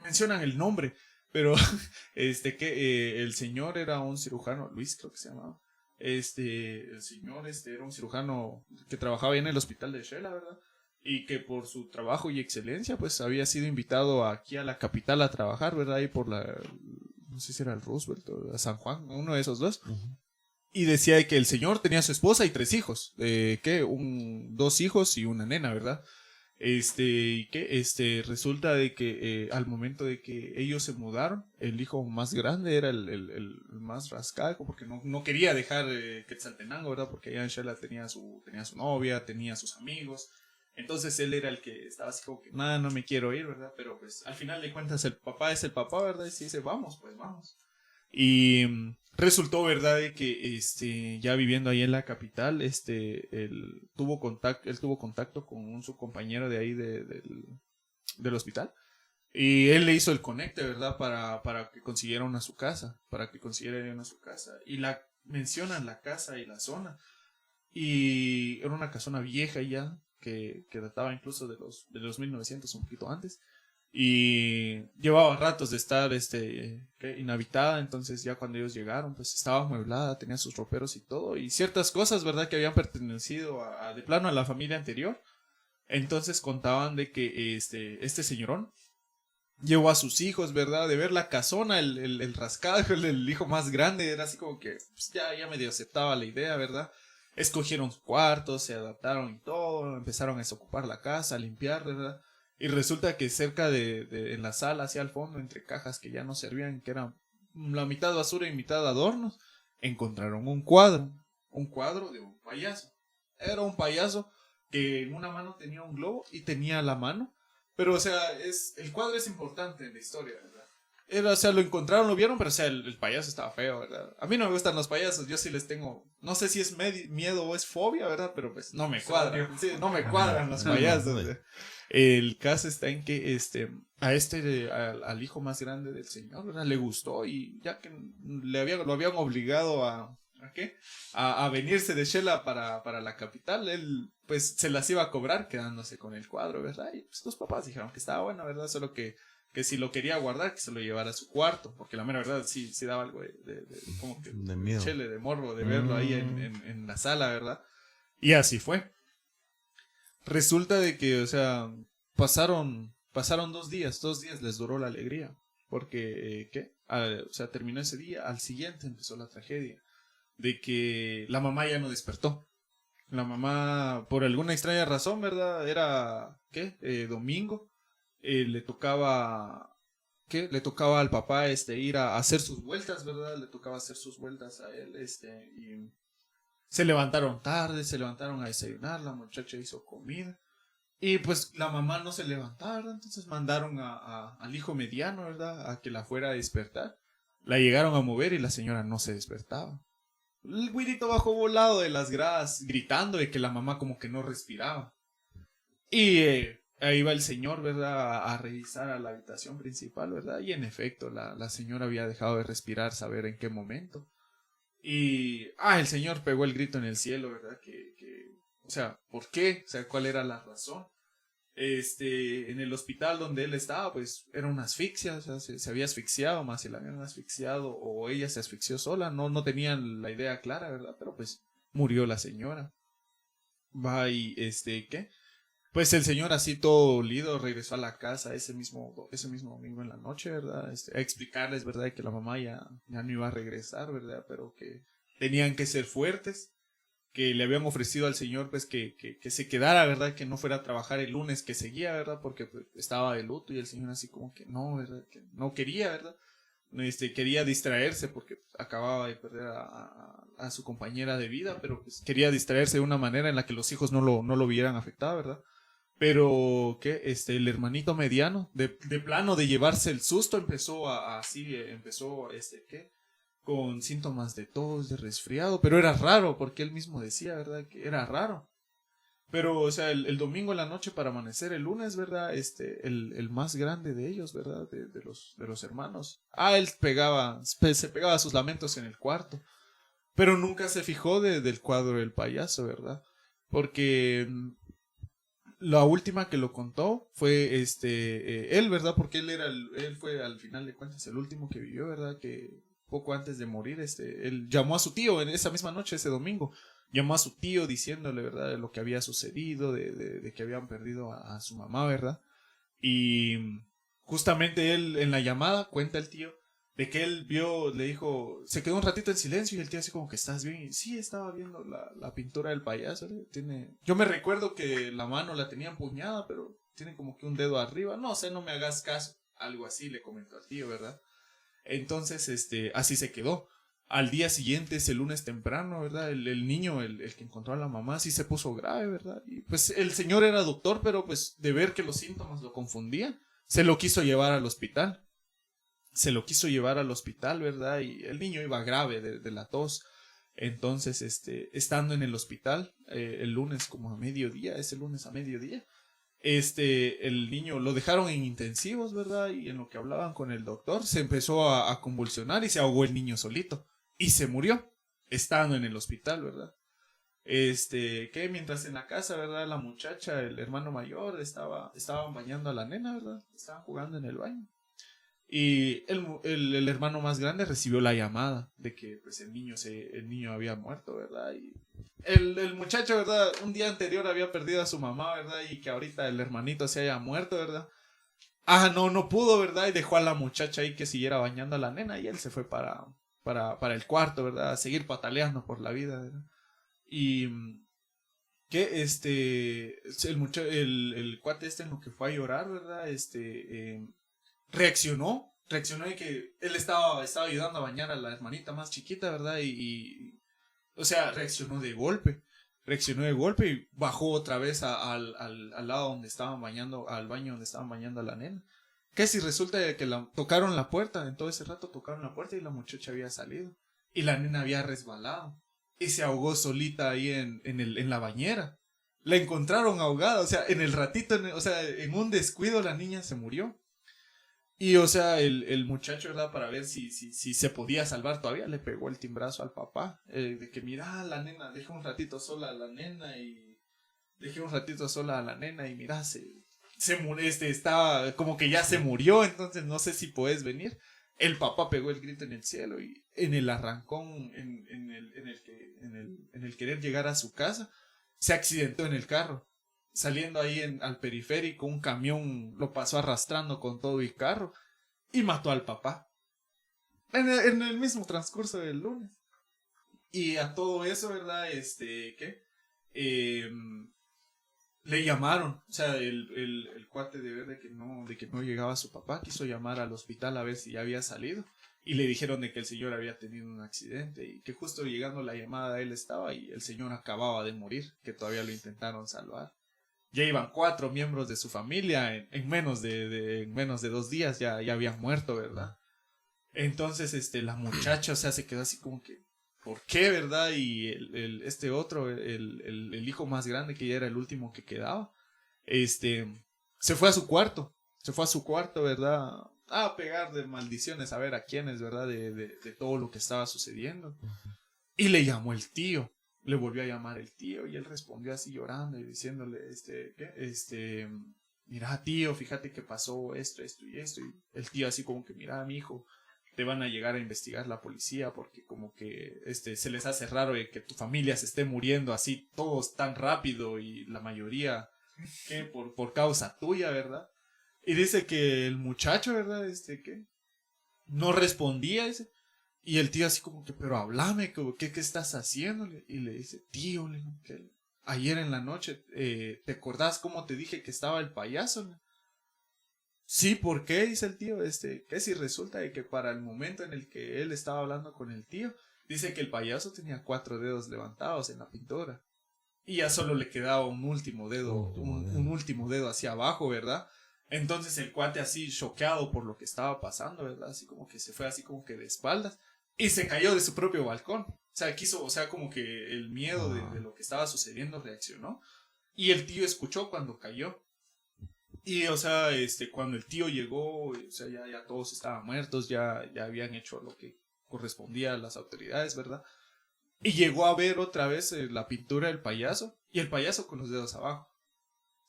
mencionan el nombre, pero el señor era un cirujano, Luis creo que se llamaba, el señor era un cirujano que trabajaba en el hospital de Xela, ¿verdad? Y que por su trabajo y excelencia, pues había sido invitado aquí a la capital a trabajar, ¿verdad? Ahí por no sé si era el Roosevelt o San Juan, uno de esos dos. Uh-huh. Y decía que el señor tenía a su esposa y 3 hijos, 2 hijos y una nena, ¿verdad? Resulta de que al momento de que ellos se mudaron, el hijo más grande era el más rascado, porque no quería dejar Quetzaltenango, ¿verdad? Porque allá en Xela tenía su novia, tenía sus amigos. Entonces él era el que estaba así como que, nada, no me quiero ir, ¿verdad? Pero pues al final de cuentas el papá es el papá, ¿verdad? Y si dice, vamos, pues vamos. Y resultó, ¿verdad? De que ya viviendo ahí en la capital, él tuvo contacto con su compañero de ahí del hospital. Y él le hizo el conecte, ¿verdad? Para que consiguiera una a su casa. Y mencionan la casa y la zona. Y era una casona vieja ya, que databa incluso de los 1900, un poquito antes. Y llevaba ratos de estar inhabitada. Entonces ya cuando ellos llegaron, pues estaba amueblada, tenía sus roperos y todo. Y ciertas cosas, ¿verdad? Que habían pertenecido de plano a la familia anterior. Entonces contaban de que este señorón llevó a sus hijos, ¿verdad? De ver la casona, el rascado, el hijo más grande, era así como que pues, ya medio aceptaba la idea, ¿verdad? Escogieron cuartos, se adaptaron y todo, empezaron a desocupar la casa, a limpiar, ¿verdad? Y resulta que cerca en la sala, hacia el fondo, entre cajas que ya no servían, que eran la mitad basura y mitad adornos, encontraron un cuadro de un payaso. Era un payaso que en una mano tenía un globo y tenía la mano. Pero, o sea, el cuadro es importante en la historia, ¿verdad? O sea, lo encontraron, lo vieron, pero, o sea, el payaso estaba feo, ¿verdad? A mí no me gustan los payasos, yo sí les tengo, no sé si es miedo o es fobia, ¿verdad? Pero, pues, no me cuadran, sí, no me cuadran los payasos, ¿verdad? El caso está en que al hijo más grande del señor, ¿verdad? Le gustó y ya que lo habían obligado a venirse de Xela para la capital, él pues se las iba a cobrar quedándose con el cuadro, ¿verdad? Y pues los papás dijeron que estaba bueno, ¿verdad? Solo que si lo quería guardar, que se lo llevara a su cuarto, porque la mera verdad sí daba algo como que de miedo, chele, de morbo, de verlo ahí en la sala, ¿verdad? Y así fue. Resulta de que, o sea, pasaron 2 días les duró la alegría, porque, o sea, terminó ese día, al siguiente empezó la tragedia, de que la mamá ya no despertó. La mamá, por alguna extraña razón, ¿verdad? Era, domingo, le tocaba al papá, ir a hacer sus vueltas, ¿verdad? Le tocaba hacer sus vueltas a él, y se levantaron tarde, se levantaron a desayunar, la muchacha hizo comida. Y pues la mamá no se levantaba, ¿verdad? Entonces mandaron al hijo mediano, ¿verdad? A que la fuera a despertar. La llegaron a mover y la señora no se despertaba. El güirito bajó volado de las gradas, gritando de que la mamá como que no respiraba. Y ahí va el señor, ¿verdad? A revisar a la habitación principal, ¿verdad? Y en efecto, la señora había dejado de respirar, saber en qué momento. Y el señor pegó el grito en el cielo, ¿verdad? O sea, ¿por qué? O sea, ¿cuál era la razón? En el hospital donde él estaba, pues era una asfixia, o sea, se había asfixiado, más si la habían asfixiado o ella se asfixió sola, no tenían la idea clara, ¿verdad? Pero pues murió la señora. Va y, ¿qué? Pues el señor así todo dolido regresó a la casa ese mismo domingo en la noche, ¿verdad? A explicarles, ¿verdad? Que la mamá ya no iba a regresar, ¿verdad? Pero que tenían que ser fuertes, que le habían ofrecido al señor pues que se quedara, ¿verdad? Que no fuera a trabajar el lunes que seguía, ¿verdad? Porque pues, estaba de luto y el señor así como que no, ¿verdad? Que no quería, ¿verdad? Quería distraerse porque acababa de perder a su compañera de vida, pero pues quería distraerse de una manera en la que los hijos no lo vieran afectado, ¿verdad? Pero que el hermanito mediano, de plano de llevarse el susto, empezó con síntomas de tos, de resfriado, pero era raro, porque él mismo decía, ¿verdad? Que era raro. Pero, o sea, el domingo en la noche para amanecer el lunes, ¿verdad? El más grande de ellos, ¿verdad? De los hermanos. Él se pegaba sus lamentos en el cuarto, pero nunca se fijó del cuadro del payaso, ¿verdad? Porque la última que lo contó fue él, ¿verdad? Porque él fue al final de cuentas el último que vivió, ¿verdad? Que poco antes de morir, él llamó a su tío en esa misma noche, ese domingo, llamó a su tío diciéndole, ¿verdad? De lo que había sucedido, de que habían perdido a su mamá, ¿verdad? Y justamente él en la llamada cuenta el tío de que él le dijo, se quedó un ratito en silencio y el tío así como que ¿estás bien? Y sí, estaba viendo la pintura del payaso, yo me recuerdo que la mano la tenía empuñada, pero tiene como que un dedo arriba, no sé, no me hagas caso, algo así le comentó al tío, ¿verdad? Entonces, así se quedó. Al día siguiente, ese lunes temprano, ¿verdad? El niño, el que encontró a la mamá, sí se puso grave, ¿verdad? Y pues el señor era doctor, pero pues de ver que los síntomas lo confundían, se lo quiso llevar al hospital. ¿Verdad? Y el niño iba grave de la tos. Entonces, estando en el hospital, el lunes como a mediodía, el niño lo dejaron en intensivos, ¿verdad? Y en lo que hablaban con el doctor, se empezó a convulsionar y se ahogó el niño solito. Y se murió, estando en el hospital, ¿verdad? Que mientras en la casa, ¿verdad? La muchacha, el hermano mayor, estaban bañando a la nena, ¿verdad? Estaban jugando en el baño. Y el hermano más grande recibió la llamada de que pues, el niño había muerto, ¿verdad? Y el muchacho, ¿verdad? Un día anterior había perdido a su mamá, ¿verdad? Y que ahorita el hermanito se haya muerto, ¿verdad? No pudo, ¿verdad? Y dejó a la muchacha ahí que siguiera bañando a la nena y él se fue para el cuarto, ¿verdad? A seguir pataleando por la vida, ¿verdad? Y que el cuate en lo que fue a llorar, ¿verdad? Reaccionó de que él estaba ayudando a bañar a la hermanita más chiquita, ¿verdad? O sea, reaccionó de golpe y bajó otra vez al lado donde estaban bañando, al baño donde estaban bañando a la nena. Que si resulta que tocaron la puerta, en todo ese rato tocaron la puerta y la muchacha había salido. Y la nena había resbalado y se ahogó solita ahí en la bañera. La encontraron ahogada, o sea, en el ratito, en un descuido la niña se murió. Y, o sea, el muchacho, ¿verdad? Para ver si se podía salvar todavía, le pegó el timbrazo al papá. De que, mira, la nena, deja un ratito sola a la nena y mira, se murió, estaba como que ya se murió, entonces no sé si puedes venir. El papá pegó el grito en el cielo y en el arrancón, en el querer llegar a su casa, se accidentó en el carro. Saliendo ahí al periférico, un camión lo pasó arrastrando con todo y carro y mató al papá. En el mismo transcurso del lunes. Y a todo eso, ¿verdad? Le llamaron, o sea, el cuate de ver de que no llegaba su papá, quiso llamar al hospital a ver si ya había salido. Y le dijeron de que el señor había tenido un accidente y que justo llegando la llamada él estaba y el señor acababa de morir, que todavía lo intentaron salvar. Ya iban 4 miembros de su familia, en menos de 2 días ya habían muerto, ¿verdad? Entonces, la muchacha, o sea, se quedó así como que, ¿por qué, verdad? Y el hijo más grande, que ya era el último que quedaba, se fue a su cuarto, ¿verdad? A pegar de maldiciones, a ver a quiénes, ¿verdad? De todo lo que estaba sucediendo. Y le llamó el tío le volvió a llamar el tío y él respondió así llorando y diciéndole, mira tío, fíjate que pasó esto y esto. Y el tío así como que, mira mi hijo, te van a llegar a investigar la policía porque como que se les hace raro que tu familia se esté muriendo así todos tan rápido y la mayoría que por causa tuya, ¿verdad? Y dice que el muchacho, ¿verdad? Que no respondía ese. Y el tío así como que, pero háblame, ¿qué estás haciendo? Y le dice, tío, que ayer en la noche, ¿te acordás cómo te dije que estaba el payaso? Sí, ¿por qué? Dice el tío, que si resulta de que para el momento en el que él estaba hablando con el tío, dice que el payaso tenía 4 dedos levantados en la pintura. Y ya solo le quedaba un último dedo, un último dedo hacia abajo, ¿verdad? Entonces el cuate así choqueado por lo que estaba pasando, ¿verdad? Así como que se fue así como que de espaldas y se cayó de su propio balcón. O sea, como que el miedo de lo que estaba sucediendo reaccionó. Y el tío escuchó cuando cayó. Y, o sea, cuando el tío llegó, o sea, ya todos estaban muertos, ya habían hecho lo que correspondía a las autoridades, ¿verdad? Y llegó a ver otra vez la pintura del payaso y el payaso con los dedos abajo.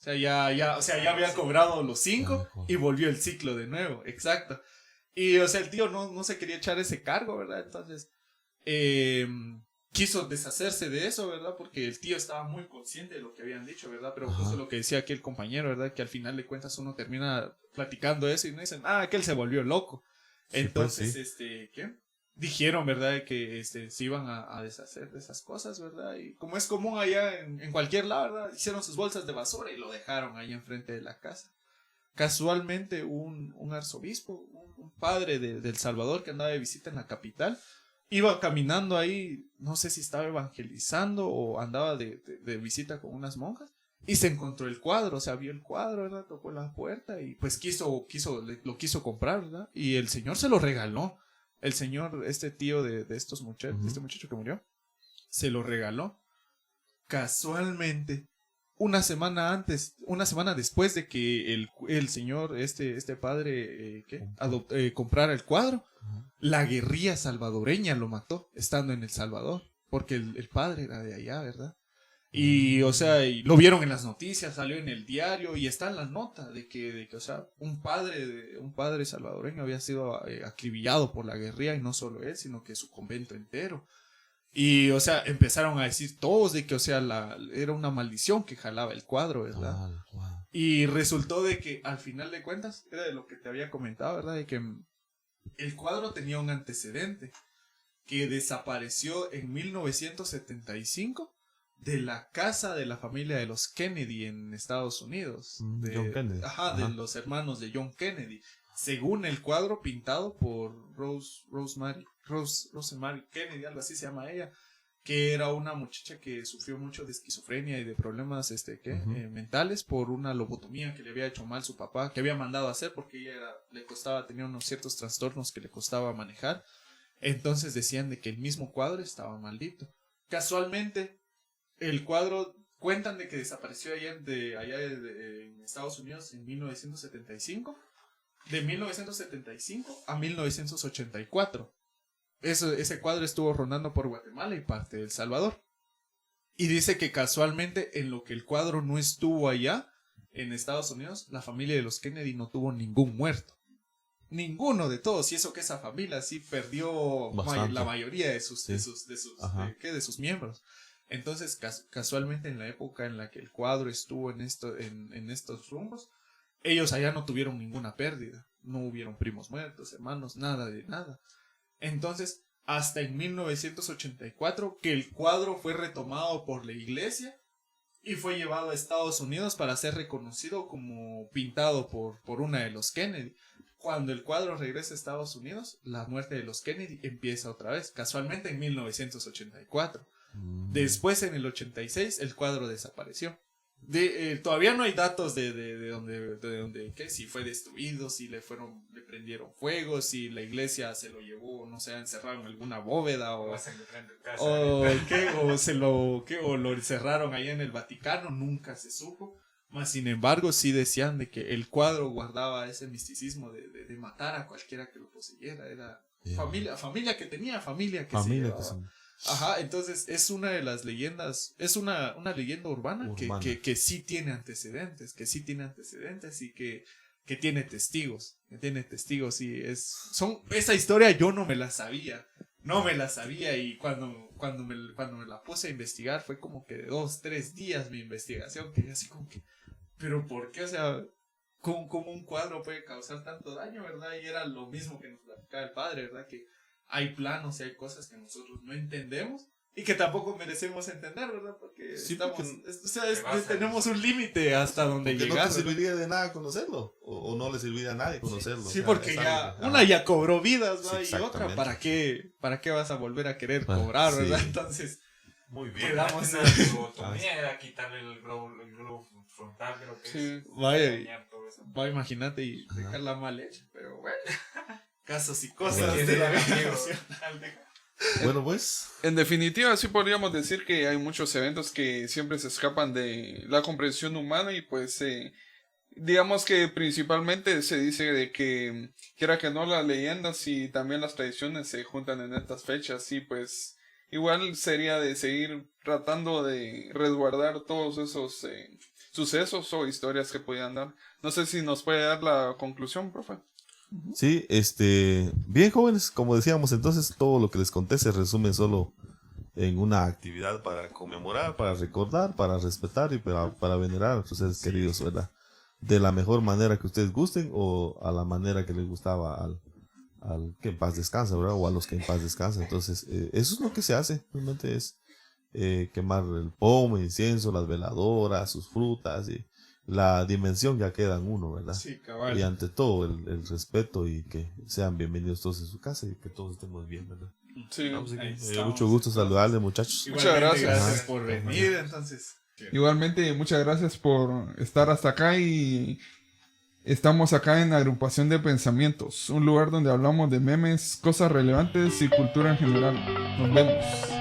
O sea, ya había cobrado los 5 y volvió el ciclo de nuevo, exacto. Y, o sea, el tío no se quería echar ese cargo, ¿verdad? Entonces, quiso deshacerse de eso, ¿verdad? Porque el tío estaba muy consciente de lo que habían dicho, ¿verdad? Pero justo lo que decía aquí el compañero, ¿verdad? Que al final de cuentas uno termina platicando eso y no dicen, que él se volvió loco. Sí, entonces, pues, sí. ¿qué? Dijeron, ¿verdad? Que se iban a deshacer de esas cosas, ¿verdad? Y como es común allá en cualquier lado, ¿verdad? Hicieron sus bolsas de basura y lo dejaron ahí enfrente de la casa. Casualmente un arzobispo, un padre de El Salvador que andaba de visita en la capital, iba caminando ahí, no sé si estaba evangelizando o andaba de visita con unas monjas y se encontró el cuadro, o sea, vio el cuadro, ¿verdad? Tocó la puerta y pues lo quiso comprar, ¿verdad? Y el señor se lo regaló. El señor, tío de estos muchachos, este muchacho que murió, se lo regaló. Casualmente, una semana después de que el señor, este padre, comprara el cuadro, la guerrilla salvadoreña lo mató, estando en El Salvador, porque el padre era de allá, ¿verdad? Y, o sea, y lo vieron en las noticias, salió en el diario y está en la nota de que o sea, un padre salvadoreño había sido acribillado por la guerrilla y no solo él, sino que su convento entero. Y, o sea, empezaron a decir todos de que, o sea, era una maldición que jalaba el cuadro, ¿verdad? Y resultó de que, al final de cuentas, era de lo que te había comentado, ¿verdad? De que el cuadro tenía un antecedente que desapareció en 1975 de la casa de la familia de los Kennedy en Estados Unidos. John Kennedy. De los hermanos de John Kennedy. Según el cuadro pintado por Rosemary Kennedy, algo así se llama ella, que era una muchacha que sufrió mucho de esquizofrenia y de problemas mentales por una lobotomía que le había hecho mal su papá, que había mandado a hacer porque ella tenía unos ciertos trastornos que le costaba manejar. Entonces decían de que el mismo cuadro estaba maldito. Casualmente, el cuadro cuentan de que desapareció allá en Estados Unidos en 1975. De 1975 a 1984. Ese cuadro estuvo rondando por Guatemala y parte de El Salvador. Y dice que casualmente en lo que el cuadro no estuvo allá, en Estados Unidos, la familia de los Kennedy no tuvo ningún muerto. Ninguno de todos. Y eso que esa familia sí perdió la mayoría de sus miembros. Entonces, casualmente en la época en la que el cuadro estuvo en estos rumbos, ellos allá no tuvieron ninguna pérdida. No hubieron primos muertos, hermanos, nada de nada. Entonces, hasta en 1984, que el cuadro fue retomado por la iglesia y fue llevado a Estados Unidos para ser reconocido como pintado por una de los Kennedy. Cuando el cuadro regresa a Estados Unidos, la muerte de los Kennedy empieza otra vez, casualmente en 1984. Después, en el 86, el cuadro desapareció. Todavía no hay datos de dónde si fue destruido, si le prendieron fuego, si la iglesia se lo llevó, no sé, encerraron en alguna bóveda o lo encerraron allá en el Vaticano, nunca se supo. Mas sin embargo sí decían de que el cuadro guardaba ese misticismo de matar a cualquiera que lo poseyera. Era familia que tenía, familia que se llevaba. Ajá, entonces es una de las leyendas, es una leyenda urbana, que sí tiene antecedentes, y que tiene testigos, y esa historia yo no me la sabía, y cuando me la puse a investigar fue como que de 2-3 días mi investigación, que así como que, pero ¿por qué? O sea, ¿cómo un cuadro puede causar tanto daño, verdad? Y era lo mismo que nos platicaba el padre, ¿verdad? Que hay planos y hay cosas que nosotros no entendemos y que tampoco merecemos entender, ¿verdad? Porque Sí, tenemos un límite hasta donde porque llegar. no te serviría de nada conocerlo, o no le serviría a nadie conocerlo. Sí, o sea, porque es ya, algo que- una ya cobró vidas, ¿no? Sí, Y otra, exactamente. ¿para qué vas a volver a querer Ah, cobrar, sí. verdad? Entonces, Muy bien. quedamos La en... lobotomía era quitarle el globo frontal, creo que Sí. es. Vaya, Dañar todo eso. imagínate y dejarla mal hecha, pero bueno, casos y cosas Bueno. de la vida Amigo. nacional. Bueno, pues, En definitiva, sí podríamos decir que hay muchos eventos que siempre se escapan de la comprensión humana y pues digamos que principalmente se dice de que quiera que no las leyendas y también las tradiciones se juntan en estas fechas y pues igual sería de seguir tratando de resguardar todos esos sucesos o historias que podían dar. No sé si nos puede dar la conclusión, profe. sí, bien jóvenes, como decíamos, entonces todo lo que les conté se resume solo en una actividad para conmemorar, para recordar, para respetar y para venerar a nuestros seres queridos, ¿verdad? De la mejor manera que ustedes gusten o a la manera que les gustaba al que en paz descansa, ¿verdad? O a los que en paz descansan. Entonces, eso es lo que se hace, realmente es quemar el pomo, el incienso, las veladoras, sus frutas y la dimensión ya queda en uno, ¿verdad? Sí, cabal. Y ante todo el respeto y que sean bienvenidos todos en su casa y que todos estemos bien, ¿verdad? Sí. Vamos aquí. Ahí Me dio estamos, mucho gusto entonces. saludarles, muchachos. Muchas gracias. Gracias por venir, entonces. Igualmente, muchas gracias por estar hasta acá y estamos acá en Agrupación de Pensamientos, un lugar donde hablamos de memes, cosas relevantes y cultura en general. Nos vemos.